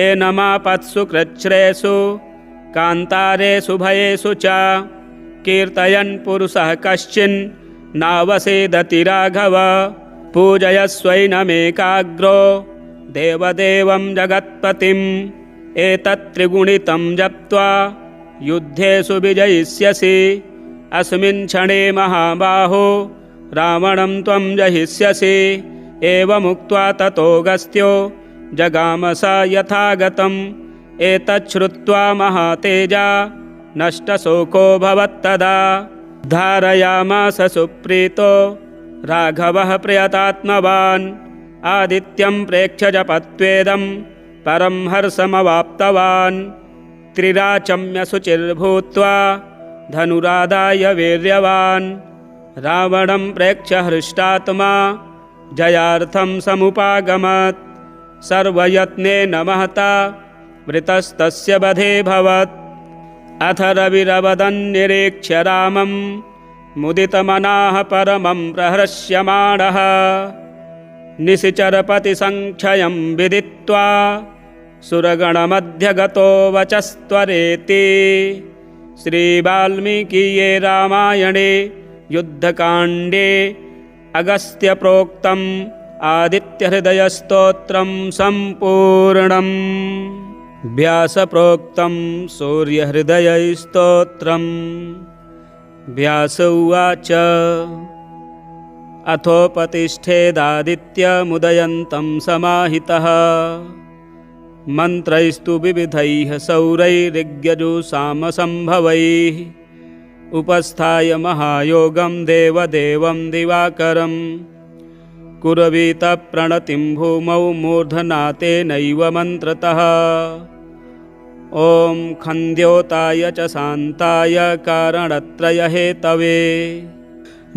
एनमापत्सु कृच्छ्रेषु कान्तारेषु भयेषु च कीर्तयन् पुरुषः कश्चिन् नावसेदति राघव पूजयस्वैनमेकाग्रो देवदेवं जगत्पतिम् एतत्त्रिगुणितं जप्त्वा युद्धेषु विजयिष्यसि अस्मिन् क्षणे महाबाहो रावणं त्वं जहिष्यसि एवमुक्त्वा ततोऽगस्त्यो जगाम स यथागतम् एतच्छ्रुत्वा महातेजा नष्टशोको भवत्तदा धारयामास सुप्रीतो राघवः प्रयतात्मवान् आदित्यं प्रेक्ष्य जपत्वेदं परं हर्षमवाप्तवान् त्रिराचम्य शुचिर्भूत्वा धनुरादाय वीर्यवान् रावणं प्रेक्ष्य हृष्टात्मा जयार्थं समुपागमत् सर्वयत्नेन महता वृतस्तस्य वधेऽभवत् अथ रविरवदन्निरीक्ष्य रामं मुदितमनाः परमं प्रहृष्यमाणः निशिचरपतिसङ्ख्यं विदित्वा सुरगणमध्यगतो वचस्त्वरेति। श्रीवाल्मीकीये रामायणे युद्धकाण्डे अगस्त्यप्रोक्तम् आदित्यहृदयस्तोत्रं सम्पूर्णम्। व्यासप्रोक्तं सूर्यहृदयस्तोत्रम्। व्यास उवाच अथोपतिष्ठेदादित्यमुदयन्तं समाहितः मन्त्रैस्तु विविधैः सौरैरिग्यजुषामसम्भवैः उपस्थाय महायोगं देवदेवं दिवाकरं कुरवीतप्रणतिं भूमौ मूर्धनातेनैव मन्त्रतः ॐ खन्द्योताय च शान्ताय कारणत्रयहेतवे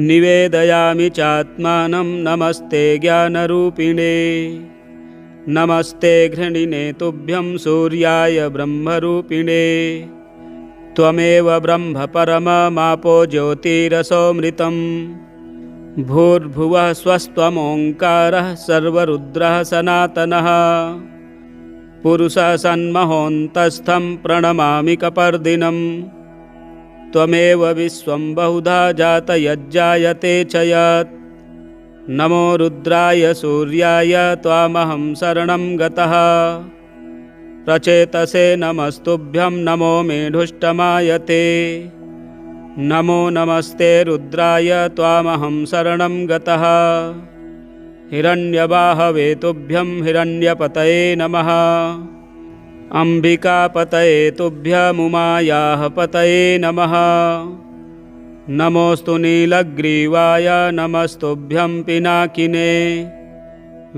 निवेदयामि चात्मानं नमस्ते ज्ञानरूपिणे नमस्ते घृणिने तुभ्यं सूर्याय ब्रह्मरूपिणे त्वमेव ब्रह्म परममापो ज्योतिरसोऽमृतम् भूर्भुवः स्वस्त्वमोङ्कारः सर्वरुद्रः सनातनः पुरुषः सन्महोऽन्तस्थं प्रणमामि कपर्दिनं त्वमेव विश्वं बहुधा जातयज्जायते च यत् नमो रुद्राय सूर्याय त्वामहं शरणं गतः प्रचेतसे नमस्तुभ्यं नमो मेढुष्टमायते नमो नमस्ते रुद्राय त्वामहं शरणं गतः हिरण्यबाहवे तुभ्यं हिरण्यपतये नमः अम्बिकापतये तुभ्यमुमायाः पतये नमः नमोऽस्तु नीलग्रीवाय नमस्तुभ्यं पिनाकिने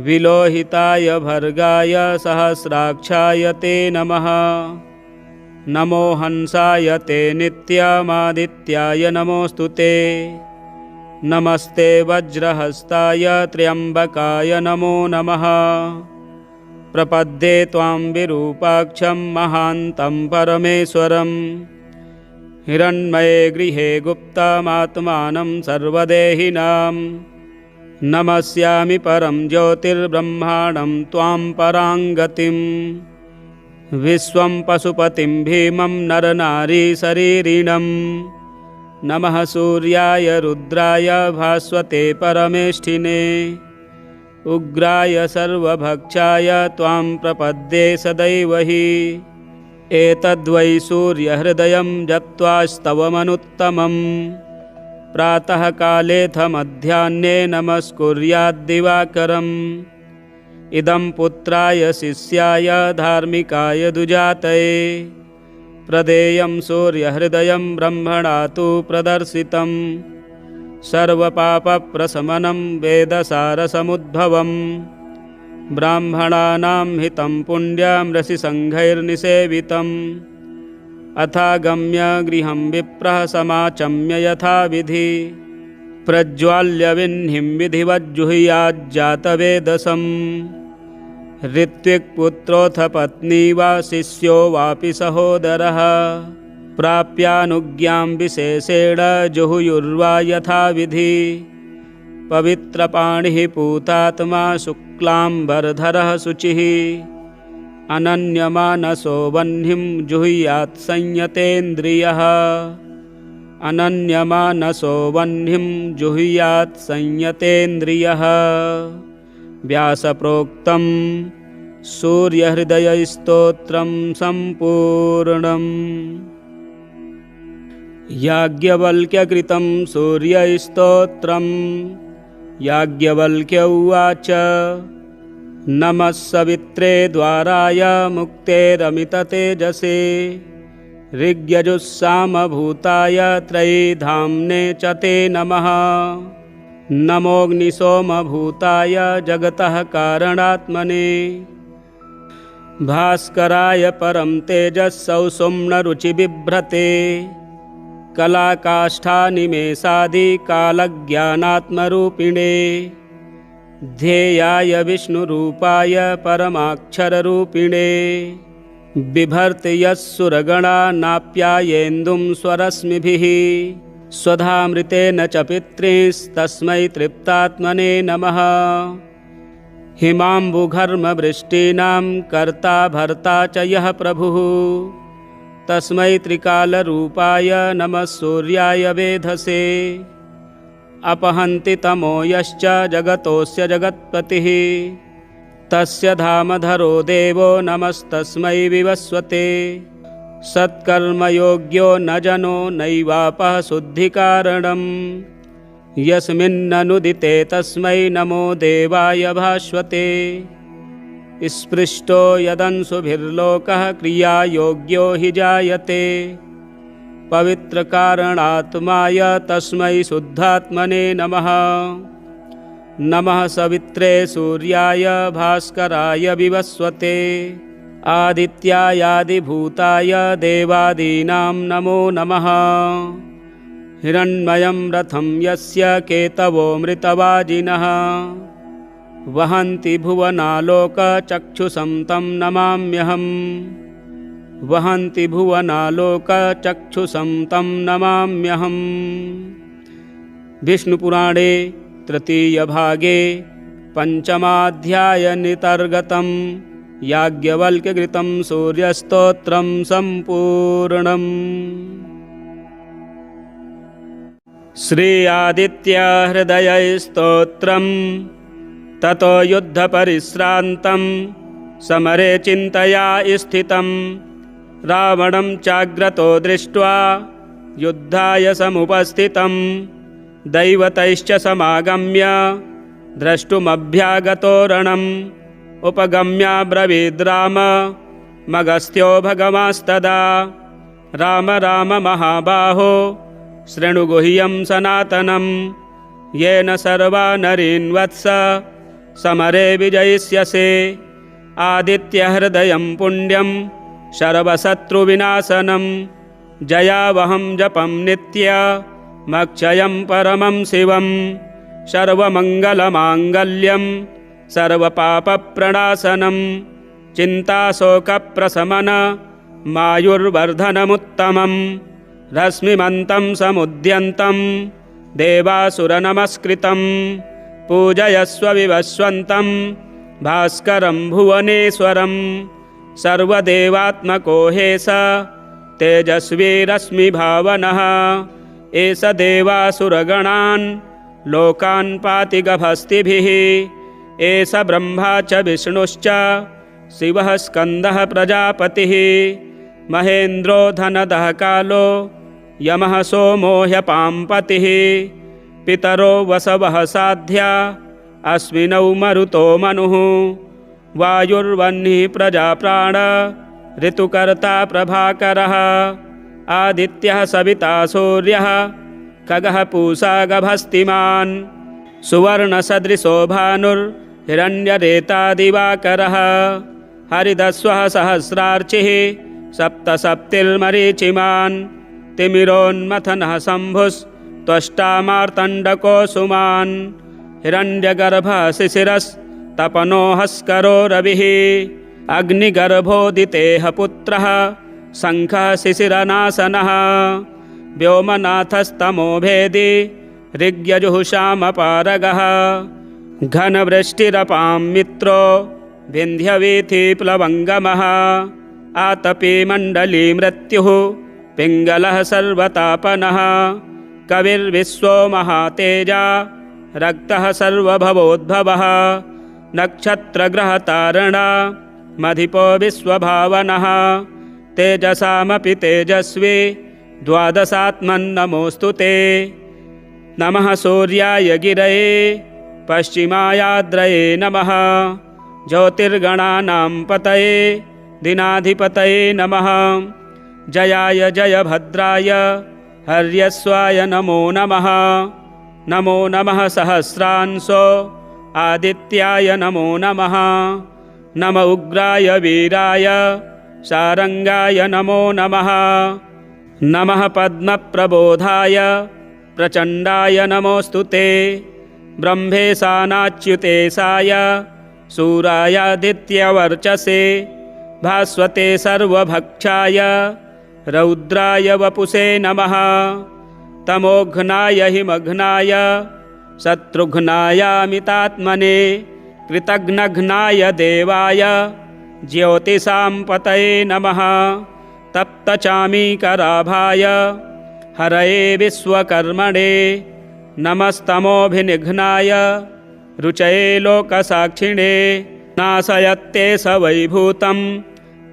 विलोहिताय भर्गाय सहस्राक्षाय ते नमः नमो हंसाय ते नित्यमादित्याय नमोऽस्तु ते नमस्ते वज्रहस्ताय त्र्यम्बकाय नमो नमः प्रपद्ये त्वां विरूपाक्षं महान्तं परमेश्वरं हिरण्मये गृहे गुप्तमात्मानं सर्वदेहिनां नमस्यामि परं ज्योतिर्ब्रह्माणं त्वां पराङ्गतिं विश्वं पशुपतिं भीमं नरनारीशरीरिणं नमः सूर्याय रुद्राय भास्वते परमेष्ठिने उग्राय सर्वभक्षाय त्वां प्रपद्ये सदैव हि एतद्वै सूर्यहृदयं जप्त्वास्तवमनुत्तमम् प्रातःकालेऽथ मध्याह्ने नमस्कुर्याद्दिवाकरम् इदं पुत्राय शिष्याय धार्मिकाय दुजातये प्रदेयं सूर्यहृदयं ब्रह्मणा तु प्रदर्शितं सर्वपापप्रशमनं वेदसारसमुद्भवम् ब्राह्मणानां हितं पुण्यं ऋषिसङ्घैर्निसेवितम् अथागम्य गृहं विप्रः समाचम्य यथाविधि प्रज्वाल्य विह्निं विधिवज्जुहुयाज्जातवेदसम् ऋत्विक्पुत्रोऽथ पत्नी वा शिष्यो वापि सहोदरः प्राप्यानुज्ञां विशेषेण जुहुयुर्वा यथाविधि पवित्रपाणिः पूतात्मा शुक्लाम्बरधरः शुचिः अनन्यमानसो वह्निं जुहुयात् संयतेन्द्रियः अनन्यमानसो वह्निं जुहुयात् संयतेन्द्रियः व्यासप्रोक्तं सूर्यहृदयस्तोत्रं सम्पूर्णम्। याज्ञवल्क्यकृतं सूर्यस्तोत्रं याज्ञवल्क्य उवाच नमः सवित्रे द्वाराय मुक्तेरमिततेजसे ऋग्यजुस्सामभूताय त्रयीधाम्ने च ते नमः नमोऽग्निसोमभूताय जगतः कारणात्मने भास्कराय परं तेजस्सौषुम्नरुचिबिभ्रते कलाकाष्ठानिमेषादिकालज्ञानात्मरूपिणे ध्येयाय विष्णुरूपाय परमाक्षररूपिणे बिभर्ति यस्सुरगणानाप्यायेन्दुं स्वरश्मिभिः स्वधामृतेन च पितृस्तस्मै तृप्तात्मने नमः हिमाम्बुघर्मवृष्टीनां कर्ता भर्ता च यः प्रभुः तस्मै त्रिकालरूपाय नमः सूर्याय वेधसे अपहन्ति तमो यश्च जगतोऽस्य जगत्पतिः तस्य धामधरो देवो नमस्तस्मै विवस्वते सत्कर्मयोग्यो न जनो नैवापः शुद्धिकारणम् यस्मिन्ननुदिते तस्मै नमो देवाय भास्वते स्पृष्टो यदंशुभिर्लोकः क्रियायोग्यो हि जायते पवित्रकारणात्माय तस्मै शुद्धात्मने नमः नमः सवित्रे सूर्याय भास्कराय विवस्वते आदित्यायादिभूताय देवादीनां नमो नमः हिरण्मयं रथं यस्य केतवो मृतवाजिनः वहन्ति भुवनालोकचक्षुषं तं नमाम्यहम् वहन्ति भुवनालोकचक्षुषं तं नमाम्यहम्। विष्णुपुराणे तृतीयभागे पञ्चमाध्यायनितर्गतं याज्ञवल्क्यकृतं सूर्यस्तोत्रं सम्पूर्णम्। श्री आदित्यहृदयस्तोत्रं ततो युद्धपरिश्रान्तं समरे चिन्तया स्थितं रावणं चाग्रतो दृष्ट्वा युद्धाय समुपस्थितं दैवतैश्च समागम्य द्रष्टुमभ्यागतो रणम् उपगम्याब्रवीद् राम मगस्त्यो भगवांस्तदा राम राम महाबाहो शृणु गुह्यं सनातनं येन सर्वा नरीन् वत्स समरे विजयिष्यसे आदित्यहृदयं पुण्यं सर्वशत्रुविनाशनं जयावहं जपं नित्यमक्षयं परमं शिवं सर्वमङ्गलमाङ्गल्यं सर्वपापप्रणाशनं चिन्ताशोकप्रशमन मायुर्वर्धनमुत्तमं रश्मिमन्तं समुद्यन्तं देवासुरनमस्कृतं पूजयस्व विवस्वन्तं भास्करं भुवनेश्वरं सर्वदेवात्मको हेस तेजस्वी रश्मिभावनः एष देवासुरगणान् लोकान् पाति गभस्तिभिः एष ब्रह्मा च विष्णुश्च शिवः स्कन्दः प्रजापतिः महेन्द्रो धनदः कालो यमः सोमो ह्यपाम्पतिः पितरो वसवः साध्या अश्विनौ मरुतो मनुः वायुर्वह्निः प्रजाप्राण ऋतुकर्ता प्रभाकरः आदित्यः सविता सूर्यः खगः पूषा गभस्तिमान् सुवर्णसदृशो भानुर्हिरण्यरेता दिवाकरः हरिदस्वः सहस्रार्चिः सप्तसप्तिर्मरीचिमान् तिमिरोन्मथनः शम्भुस्त्वष्टा मार्तण्डको सुमान् हिरण्यगर्भः शिशिरस्तपनोहस्करो रविः अग्निगर्भोदितेः पुत्रः शङ्खः शिशिरनाशनः व्योमनाथस्तमोभेदी ऋग्यजुःषामपारगः घनवृष्टिरपां मित्रो विन्ध्यवीथिप्लवङ्गमः आतपी मण्डली मृत्युः पिङ्गलः सर्वतापनः कविर्विश्वो महातेजा रक्तः सर्वभवोद्भवः नक्षत्रग्रहतारणा मधिपो विश्वभावनः तेजसामपि तेजस्वी द्वादशात्मन्नमोऽस्तु ते नमः सूर्याय गिरये पश्चिमायाद्रये नमः ज्योतिर्गणानां पतये दिनाधिपतये नमः जयाय जयभद्राय हर्यस्वाय नमो नमः नमो नमः सहस्रांशो आदित्याय नमो नमः नम उग्राय वीराय शारङ्गाय नमो नमः नमः पद्मप्रबोधाय प्रचण्डाय नमोऽस्तु ते ब्रह्मेशानाच्युतेशाय सूरायादित्यवर्चसे भास्वते सर्वभक्षाय रौद्राय वपुषे नमः तमोघ्नाय हिमघ्नाय शत्रुघ्नायामितात्मने कृतघ्नघ्नाय देवाय ज्योतिषां पतये नमः तप्तचामीकराभाय हरये विश्वकर्मणे नमस्तमोभिनिघ्नाय रुचये लोकसाक्षिणे नाशयत्ते स वैभूतं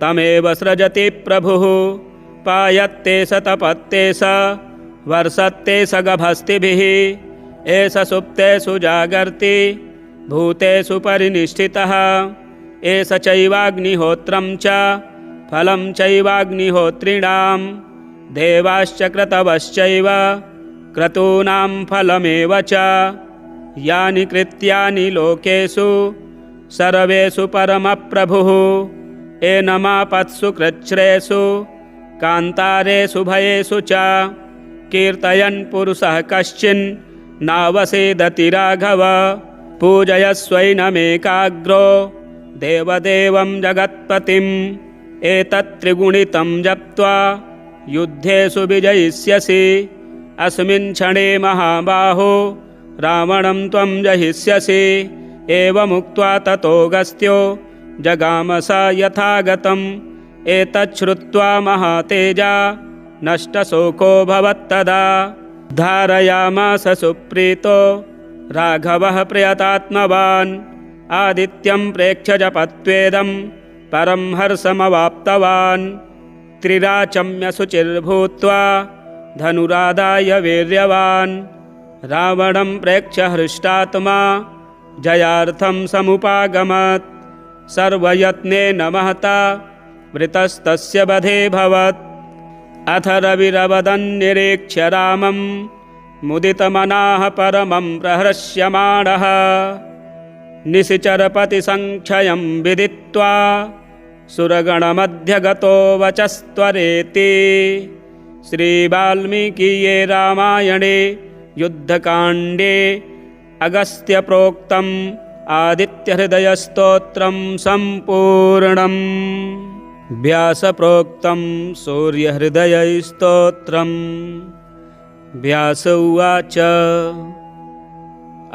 तमेव सृजति प्रभुः पायत्ते स तपत्ते स वर्षत्ते स गभस्तिभिः एष सुप्तेषु जागर्ति भूतेषु परिनिष्ठितः एष चैवाग्निहोत्रं च फलं चैवाग्निहोत्रिणां देवाश्च क्रतवश्चैव क्रतूनां फलमेव च यानि कृत्यानि लोकेषु सर्वेषु परमप्रभुः एनमापत्सु कृच्छ्रेषु कान्तारेषु भयेषु च कीर्तयन् पुरुषः कश्चिन् नावसेदति राघव पूजयस्वैनमेकाग्रो देवदेवं जगत्पतिम् एतत्त्रिगुणितं जप्त्वा युद्धेषु विजयिष्यसि अस्मिन् क्षणे महाबाहो रावणं त्वं जहिष्यसि एवमुक्त्वा ततोऽगस्त्यो जगाम स यथागतम् एतच्छ्रुत्वा महातेजा नष्टशोको भवत्तदा धारयामास सुप्रीतो राघवः प्रयतात्मवान् आदित्यं प्रेक्ष्य जपत्वेदं परं हर्षमवाप्तवान् त्रिराचम्य शुचिर्भूत्वा धनुरादाय वीर्यवान् रावणं प्रेक्ष्य हृष्टात्मा जयार्थं समुपागमत् सर्वयत्नेन महता वृतस्तस्य वधेऽभवत् अथ रविरवदन्निरीक्ष्य रामं मुदितमनाः परमं प्रहृष्यमाणः निशिचरपतिसङ्क्षयं विदित्वा सुरगणमध्यगतो वचस्त्वरेति श्रीवाल्मीकीये रामायणे युद्धकाण्डे अगस्त्यप्रोक्तम् आदित्यहृदयस्तोत्रं सम्पूर्णम् व्यासप्रोक्तं सूर्यहृदयस्तोत्रम् व्यास उवाच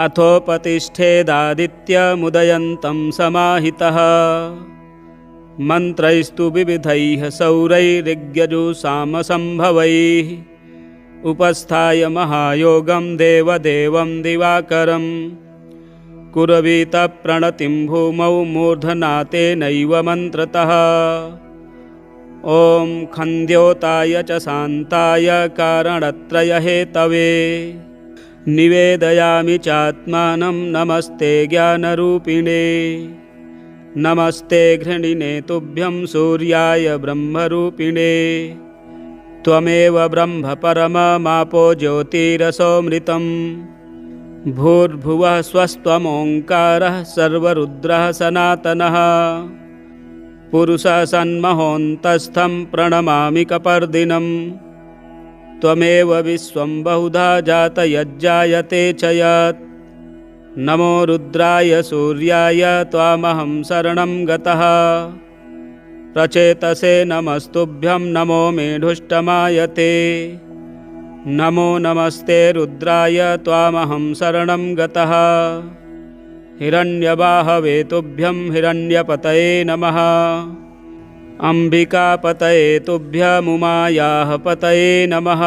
अथोपतिष्ठेदादित्यमुदयन्तं समाहितः मन्त्रैस्तु विविधैः सौरैरिग्यजुषामसम्भवैः उपस्थाय महायोगं देवदेवं दिवाकरं कुरवीतप्रणतिं भूमौ मूर्धनातेनैव मन्त्रतः ॐ खन्द्योताय च शान्ताय कारणत्रयहेतवे निवेदयामि चात्मानं नमस्ते ज्ञानरूपिणे नमस्ते घृणिने तुभ्यं सूर्याय ब्रह्मरूपिणे त्वमेव ब्रह्म परममापो ज्योतिरसोऽमृतम् भूर्भुवः स्वस्त्वमोङ्कारः सर्वरुद्रः सनातनः पुरुषः सन्महोऽन्तस्थं प्रणमामि कपर्दिनम् त्वमेव विश्वं बहुधा जातयज्जायते च यत् नमो रुद्राय सूर्याय त्वामहं शरणं गतः प्रचेतसे नमस्तुभ्यं नमो मेढुष्टमायते नमो नमस्ते रुद्राय त्वामहं शरणं गतः हिरण्यबाहवे तुभ्यं हिरण्यपतये नमः अम्बिकापतये तुभ्यमुमायाः पतये नमः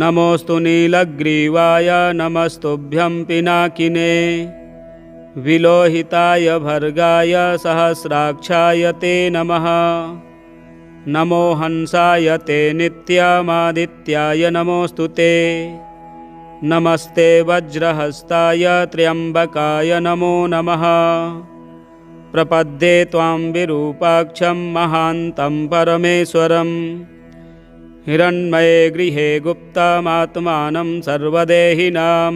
नमोऽस्तु नीलग्रीवाय नमस्तुभ्यं पिनाकिने विलोहिताय भर्गाय सहस्राक्षाय ते नमः नमो हंसाय ते नित्यमादित्याय नमोऽस्तु ते नमस्ते वज्रहस्ताय त्र्यम्बकाय नमो नमः प्रपद्ये त्वां विरूपाक्षं महान्तं परमेश्वरं हिरण्मये गृहे गुप्तमात्मानं सर्वदेहिनां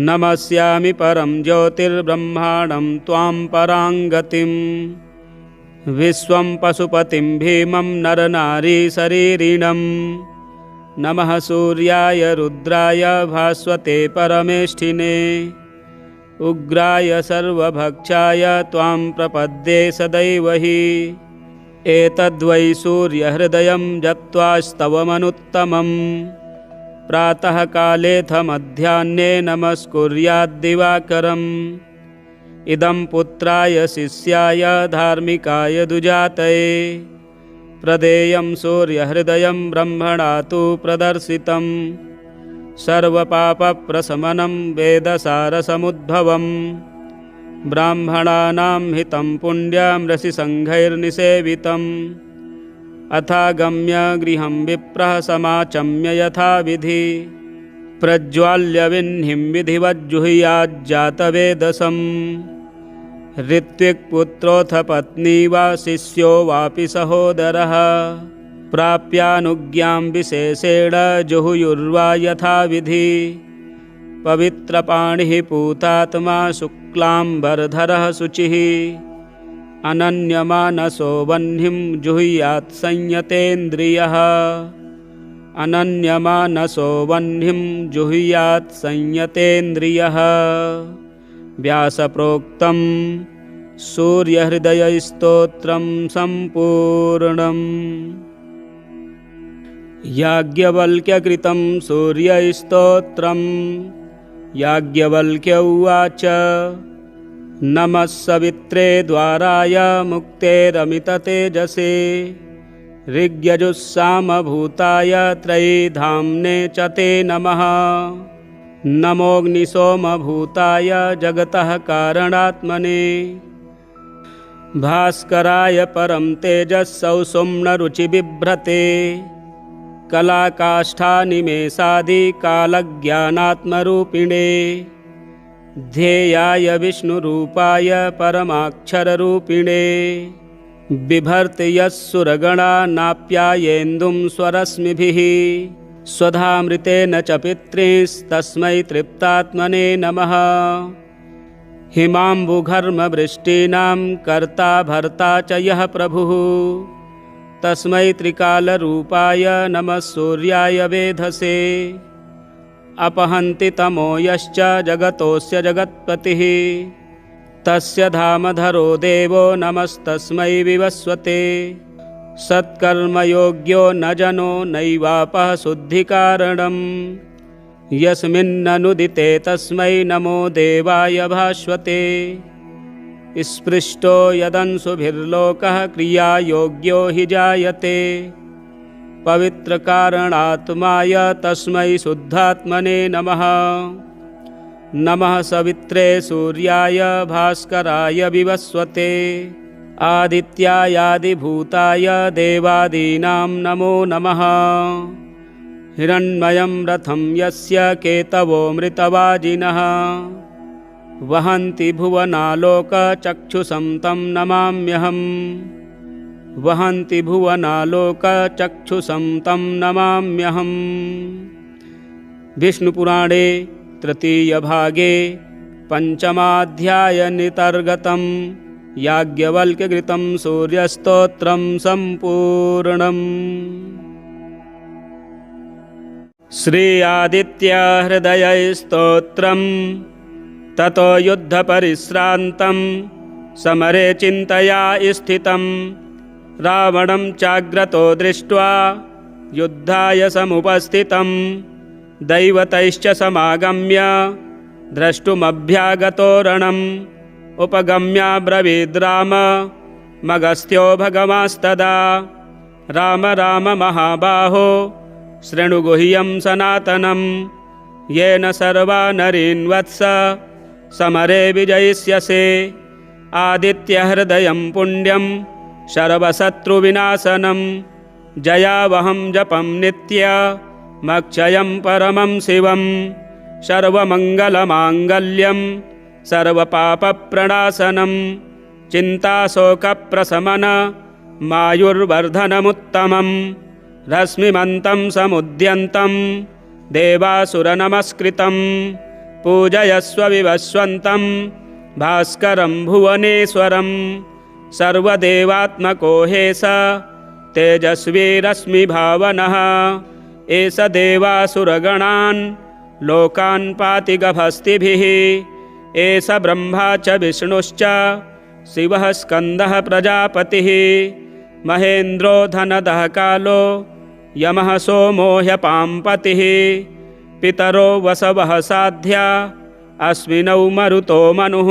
नमस्यामि परं ज्योतिर्ब्रह्माणं त्वां पराङ्गतिं विश्वं पशुपतिं भीमं नरनारीशरीरिणं नमः सूर्याय रुद्राय भास्वते परमेष्ठिने उग्राय सर्वभक्षाय त्वां प्रपद्ये सदैव हि एतद्वै सूर्यहृदयं जप्त्वास्तवमनुत्तमं प्रातःकालेऽथ मध्याह्ने नमस्कुर्याद्दिवाकरम् इदं पुत्राय शिष्याय धार्मिकाय दुजातये प्रदेयं सूर्यहृदयं ब्रह्मणा तु प्रदर्शितम् सर्वपापप्रशमनं वेदसारसमुद्भवं ब्राह्मणानां हितं पुण्यं ऋषिसङ्घैर्निसेवितम् अथागम्य गृहं विप्रः समाचम्य यथाविधि प्रज्वाल्य विह्निं विधिवज्जुहुयाज्जातवेदसम् ऋत्विक्पुत्रोऽथ पत्नी वा शिष्यो वापि सहोदरः प्राप्यानुज्ञां विशेषेण जुहुयुर्वा यथाविधि पवित्रपाणिः पूतात्मा शुक्लाम्बरधरः शुचिः अनन्यमानसो वह्निं जुहुयात् संयतेन्द्रियः अनन्यमानसो वह्निं जुहुयात् संयतेन्द्रियः व्यासप्रोक्तं सूर्यहृदयस्तोत्रं सम्पूर्णम् याज्ञवल्क्यकृतं सूर्यस्तोत्रं याज्ञवल्क्य उवाच नमः सवित्रे द्वाराय मुक्तेरमिततेजसे ऋग्यजुस्सामभूताय त्रयीधाम्ने च ते नमः नमोऽग्निसोमभूताय जगतः कारणात्मने भास्कराय परं तेजस्सौषुम्नरुचिबिभ्रते कलाकाष्ठानिमेषादिकालज्ञानात्मरूपिणे ध्येयाय विष्णुरूपाय परमाक्षररूपिणे बिभर्ति यः सुरगणानाप्यायेन्दुं स्वरश्मिभिः स्वधामृतेन च पितृस्तस्मै तृप्तात्मने नमः हिमाम्बुघर्मवृष्टीनां कर्ता भर्ता च यः प्रभुः तस्मै त्रिकालरूपाय नमः सूर्याय वेधसे अपहन्ति तमो यश्च जगतोऽस्य जगत्पतिः तस्य धामधरो देवो नमस्तस्मै विवस्वते सत्कर्मयोग्यो न जनो नैवापः शुद्धिकारणम् यस्मिन्ननुदिते तस्मै नमो देवाय भास्वते स्पृष्टो यदंशुभिर्लोकः क्रियायोग्यो हि जायते पवित्रकारणात्माय तस्मै शुद्धात्मने नमः नमः सवित्रे सूर्याय भास्कराय विवस्वते आदित्यायादिभूताय देवादीनां नमो नमः हिरण्मयं रथं यस्य केतवो मृतवाजिनः वहन्ति भुवनालोकचक्षुषं तं नमाम्यहम् वहन्ति भुवनालोकचक्षुषं तं नमाम्यहम्। विष्णुपुराणे तृतीयभागे पञ्चमाध्यायनितर्गतं याज्ञवल्क्यकृतं सूर्यस्तोत्रं सम्पूर्णम्। श्री आदित्यहृदयस्तोत्रम्। ततो युद्धपरिश्रान्तं समरे चिन्तया स्थितं रावणं चाग्रतो दृष्ट्वा युद्धाय समुपस्थितं दैवतैश्च समागम्य द्रष्टुमभ्यागतो रणम् उपगम्याब्रवीद् राम मगस्त्यो भगवांस्तदा राम राम महाबाहो शृणु गुह्यं सनातनं येन सर्वा नरीन् वत्स समरे विजयिष्यसे। आदित्यहृदयं पुण्यं सर्वशत्रुविनाशनं जयावहं जपं नित्यमक्षयं परमं शिवं सर्वमङ्गलमाङ्गल्यं सर्वपापप्रणाशनं चिन्ताशोकप्रशमन मायुर्वर्धनमुत्तमं रश्मिमन्तं समुद्यन्तं देवासुरनमस्कृतं पूजयस्व विवस्वन्तं भास्करं भुवनेश्वरं सर्वदेवात्मको हेस तेजस्वी रश्मिभावनः एष देवासुरगणान् लोकान् पाति गभस्तिभिः एष ब्रह्मा च विष्णुश्च शिवः स्कन्दः प्रजापतिः महेन्द्रो धनदः कालो यमः सोमो ह्यपाम्पतिः पितरो वसवः साध्या अस्मिनौ मरुतो मनुः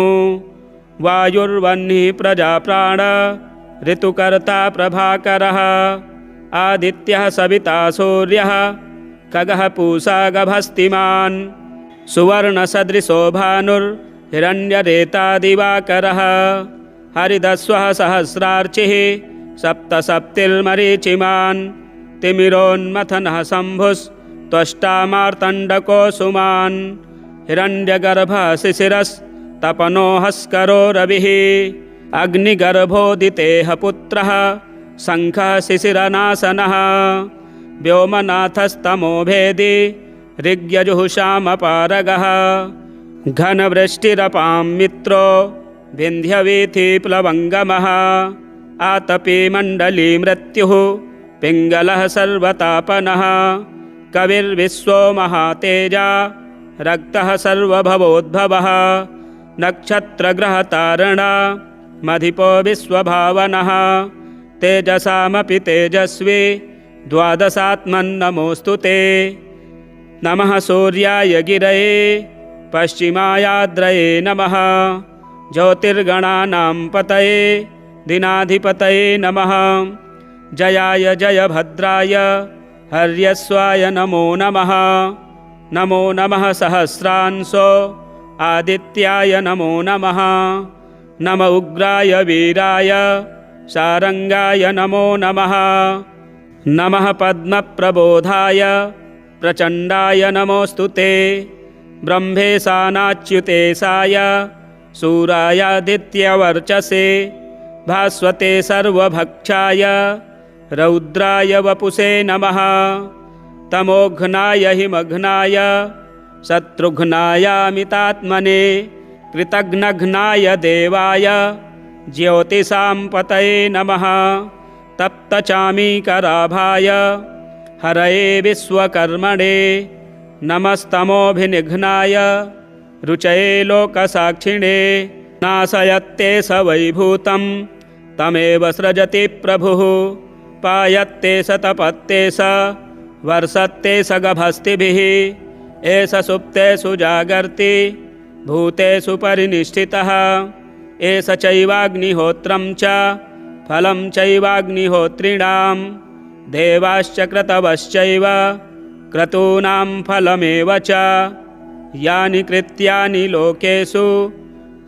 वायुर्वह्निः प्रजाप्राण ऋतुकर्ता प्रभाकरः आदित्यः सविता सूर्यः खगः पूषा गभस्तिमान् सुवर्णसदृशो भानुर्हिरण्यरेता दिवाकरः हरिदस्वः सहस्रार्चिः सप्तसप्तिर्मरीचिमान् तिमिरोन्मथनः शम्भुस्त्वष्टा मार्तण्डको सुमान् हिरण्यगर्भः शिशिरस्तपनो हस्करो रविः अग्निगर्भोदितेह पुत्रः शङ्खः शिशिरनाशनः व्योमनाथस्तमो भेदी ऋग्यजुषामपारगः घनवृष्टिरपां मित्रो विन्ध्यवीथिप्लवङ्गमः आतपी मण्डली मृत्युः पिङ्गलः सर्वतापनः कविर्विश्वो महातेजा रक्तः सर्वभवोद्भवः नक्षत्रग्रहतारणा मधिपो विश्वभावनः तेजसामपि तेजस्वी द्वादशात्मन्नमोऽस्तु ते। नमः सूर्याय गिरये पश्चिमायाद्रये नमः ज्योतिर्गणानां पतये दिनाधिपतये नमः जयाय जयभद्राय हर्यस्वाय नमो नमः नमो नमः सहस्रांशो आदित्याय नमो नमः नम उग्राय वीराय शारङ्गाय नमो नमः नमः पद्मप्रबोधाय प्रचण्डाय नमोऽस्तु ते ब्रह्मेशानाच्युतेशाय सूरायादित्यवर्चसे भास्वते सर्वभक्षाय रौद्राय वपुषे नमः तमोघ्नाय हिमघ्नाय शत्रुघ्नायामितात्मने कृतघ्नघ्नाय देवाय ज्योतिषां पतये नमः तप्तचामीकराभाय हरये विश्वकर्मणे नमस्तमोभिनिघ्नाय रुचये लोकसाक्षिणे नाशयत्ते स वैभूतं तमेव सृजति प्रभुः पायत्ते स तपत्ते स वर्षत्ते स गभस्तिभिः एष सुप्तेषु जागर्ति भूतेषु परिनिष्ठितः एष चैवाग्निहोत्रं च फलं चैवाग्निहोत्रिणां देवाश्च क्रतवश्चैव क्रतूनां फलमेव च यानि कृत्यानि लोकेषु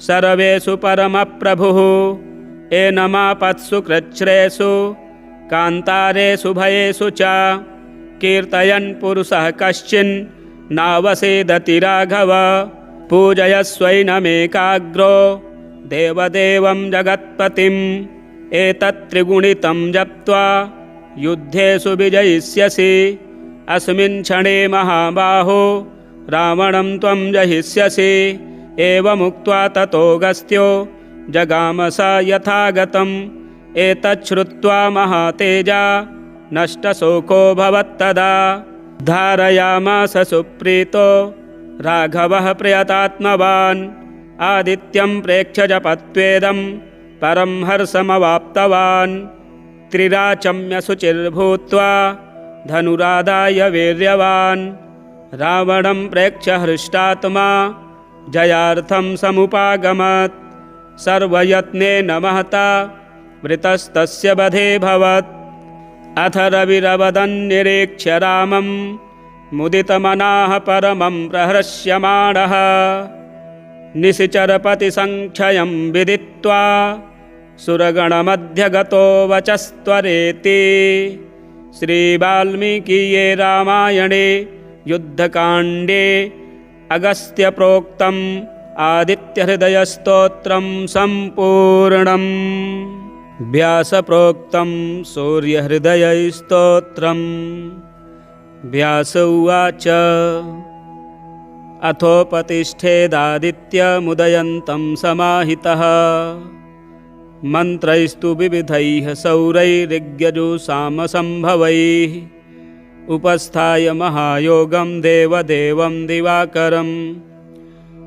सर्वेषु परमप्रभुः एनमापत्सु कृच्छ्रेषु कान्तारेषु भयेषु च कीर्तयन् पुरुषः कश्चिन् नावसेदति राघव पूजयस्वैनमेकाग्रो देवदेवं जगत्पतिं एतत्त्रिगुणितं जप्त्वा युद्धेषु विजयिष्यसि। अस्मिन् क्षणे महाबाहो रावणं त्वं जहिष्यसि। एवमुक्त्वा ततोऽगस्त्यो जगाम स यथागतम्। एतच्छ्रुत्वा महातेजा नष्टशोको भवत्तदा। धारयामास सुप्रीतो राघवः प्रयतात्मवान्। आदित्यं प्रेक्ष्य जपत्वेदं परं हर्षमवाप्तवान्। त्रिराचम्य शुचिर्भूत्वा धनुरादाय वीर्यवान्। रावणं प्रेक्ष्य हृष्टात्मा जयार्थं समुपागमत्। सर्वयत्नेन महता वृतस्तस्य वधेऽभवत्। अथ रविरवदन्निरीक्ष्य रामं मुदितमनाः परमं प्रहृष्यमाणः। निशिचरपतिसङ्ख्यं विदित्वा सुरगणमध्यगतो वचस्त्वरेति। श्रीवाल्मीकीये रामायणे युद्धकाण्डे अगस्त्यप्रोक्तम् आदित्यहृदयस्तोत्रं सम्पूर्णम्। व्यासप्रोक्तं सूर्यहृदयस्तोत्रम्। व्यास उवाच अथोपतिष्ठेदादित्यमुदयन्तं समाहितः। मन्त्रैस्तु विविधैः सौरैर्यजुषामसम्भवैः। उपस्थाय महायोगं देवदेवं दिवाकरं।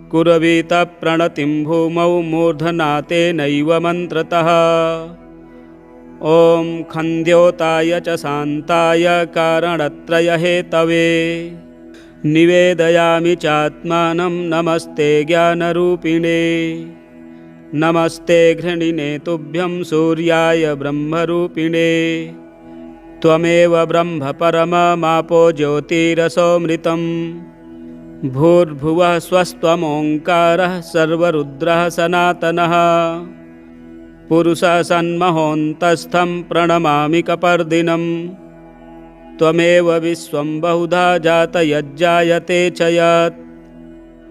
कुर्वीत प्रणतिं भूमौ मूर्धनातेनैव मन्त्रतः। ॐ खन्द्योताय च शान्ताय कारणत्रयहेतवे। निवेदयामि चात्मानं नमस्ते ज्ञानरूपिणे। नमस्ते घृणिने तुभ्यं सूर्याय ब्रह्मरूपिणे। त्वमेव ब्रह्म परममापो ज्योतिरसोऽमृतम्। भूर्भुवः स्वस्त्वमोङ्कारः सर्वरुद्रः सनातनः। पुरुषः सन्महोऽन्तस्थं प्रणमामि कपर्दिनम्। त्वमेव विश्वं बहुधा जातयज्जायते च यत्।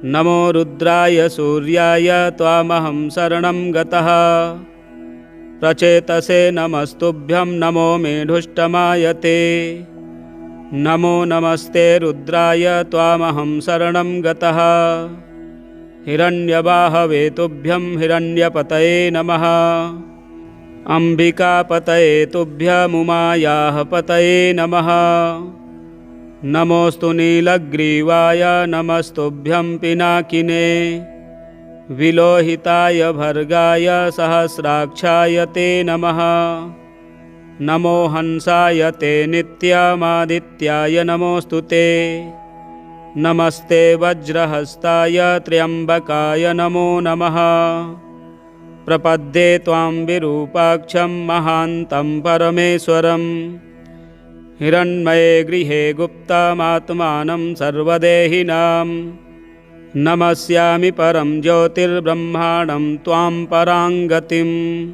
नमो रुद्राय सूर्याय त्वामहं शरणं गतः। प्रचेतसे नमस्तुभ्यं नमो मेढुष्टमायते। नमो नमस्ते रुद्राय त्वामहं शरणं गतः। हिरण्यबाहवे तुभ्यं हिरण्यपतये नमः। अम्बिकापतये तुभ्यमुमायाः पतये नमः। नमोऽस्तु नीलग्रीवाय नमस्तुभ्यं पिनाकिने। विलोहिताय भर्गाय सहस्राक्षाय ते नमः। नमो हंसाय ते नित्यमादित्याय नमोऽस्तु ते। नमस्ते वज्रहस्ताय त्र्यम्बकाय नमो नमः। प्रपद्ये त्वां विरूपाक्षं महान्तं परमेश्वरम्। हिरण्मये गृहे गुप्तमात्मानं सर्वदेहिनां। नमस्यामि परं ज्योतिर्ब्रह्माणं त्वां पराङ्गतिम्।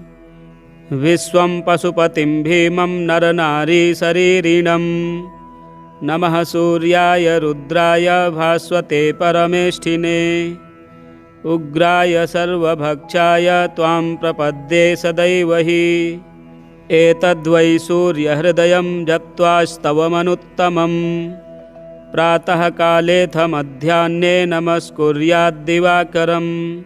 विश्वं पशुपतिं भीमं नरनारीशरीरिणम्। नमः सूर्याय रुद्राय भास्वते परमेष्ठिने। उग्राय सर्वभक्षाय त्वां प्रपद्ये सदैव हि। एतद्वै सूर्यहृदयं जप्त्वास्तवमनुत्तमम्। प्रातःकालेऽथ मध्याह्ने नमस्कुर्याद्दिवाकरम्।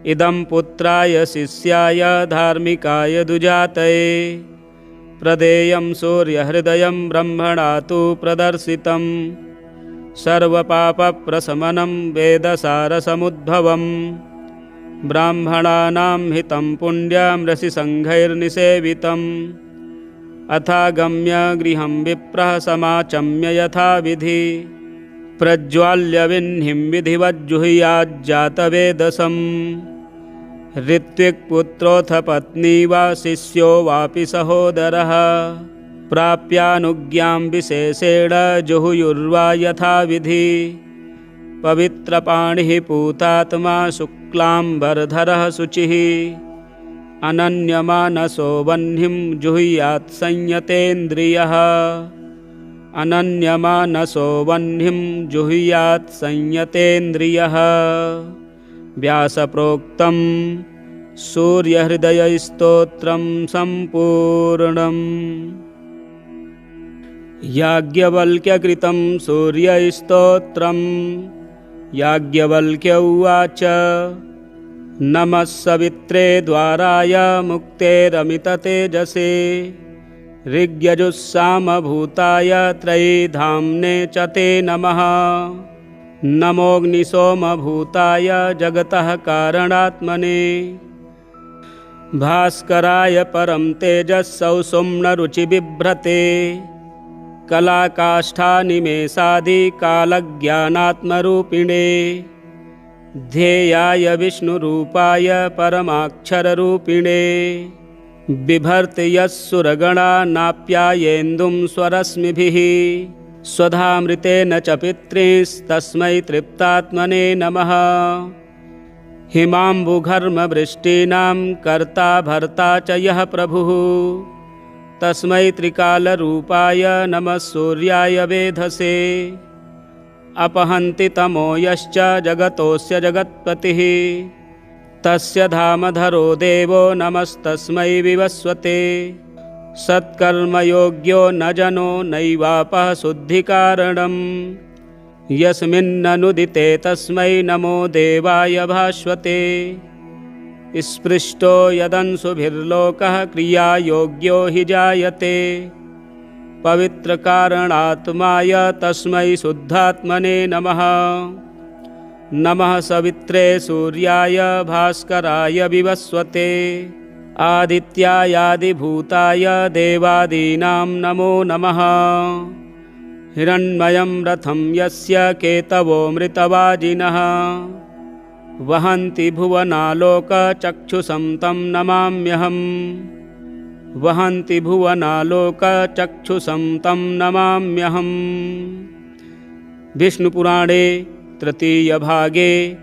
इदं पुत्राय शिष्याय धार्मिकाय दुजातये। प्रदेयं सूर्यहृदयं ब्रह्मणा तु प्रदर्शितं। सर्वपापप्रशमनं वेदसारसमुद्भवम्। ब्राह्मणानां हितं पुण्यं ऋषिसङ्घैर्निसेवितम्। अथागम्य गृहं विप्रः समाचम्य यथाविधि। प्रज्वाल्य विह्निं विधिवज्जुहुयाज्जातवेदसम्। ऋत्विक्पुत्रोऽथ पत्नी वा शिष्यो वापि सहोदरः। प्राप्यानुज्ञां विशेषेण जुहुयुर्वा यथाविधि। पवित्रपाणिः पूतात्मा शुक्लाम्बरधरः शुचिः। अनन्यमानसो वह्निं जुहुयात् संयतेन्द्रियः। अनन्यमानसो वह्निं जुहुयात् संयतेन्द्रियः। व्यासप्रोक्तं सूर्यहृदयस्तोत्रं सम्पूर्णम्। याज्ञवल्क्यकृतं सूर्यस्तोत्रं। याज्ञवल्क्य उवाच नमः सवित्रे द्वाराय मुक्तेरमिततेजसे ऋग्यजुस्सामभूताय त्रयीधाम्ने च ते नमः। नमोऽग्निसोमभूताय जगतः कारणात्मने भास्कराय परं तेजस्सौषुम्नरुचिबिभ्रते कलाकाष्ठानिमेषादिकालज्ञानात्मरूपिणे ध्येयाय विष्णुरूपाय परमाक्षररूपिणे बिभर्ति यस्सुरगणानाप्यायेन्दुं स्वरश्मिभिः स्वधामृतेन च पितृस्तस्मै तृप्तात्मने नमः। हिमाम्बुघर्मवृष्टीनां कर्ता भर्ता च यः प्रभुः तस्मै त्रिकालरूपाय नमः। सूर्याय वेधसे अपहन्ति तमो यश्च जगतोऽस्य जगत्पतिः तस्य धामधरो देवो नमस्तस्मै विवस्वते। सत्कर्मयोग्यो न जनो नैवापः शुद्धिकारणं यस्मिन्ननुदिते तस्मै नमो देवाय भास्वते। स्पृष्टो यदंशुभिर्लोकः क्रियायोग्यो हि जायते पवित्रकारणात्माय तस्मै शुद्धात्मने नमः। नमः सवित्रे सूर्याय भास्कराय विवस्वते आदित्यायादिभूताय देवादीनां नमो नमः। हिरण्मयं रथं यस्य केतवो मृतवाजिनः वहन्ति भुवनालोकचक्षुषं तं नमाम्यहम्। वहन्ति भुवनालोकचक्षुषं तं नमाम्यहम्। विष्णुपुराणे तृतीयभागे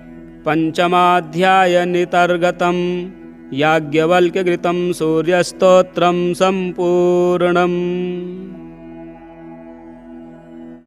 पञ्चमाध्यायनितर्गतं याज्ञवल्क्यकृतं सूर्यस्तोत्रं सम्पूर्णम्।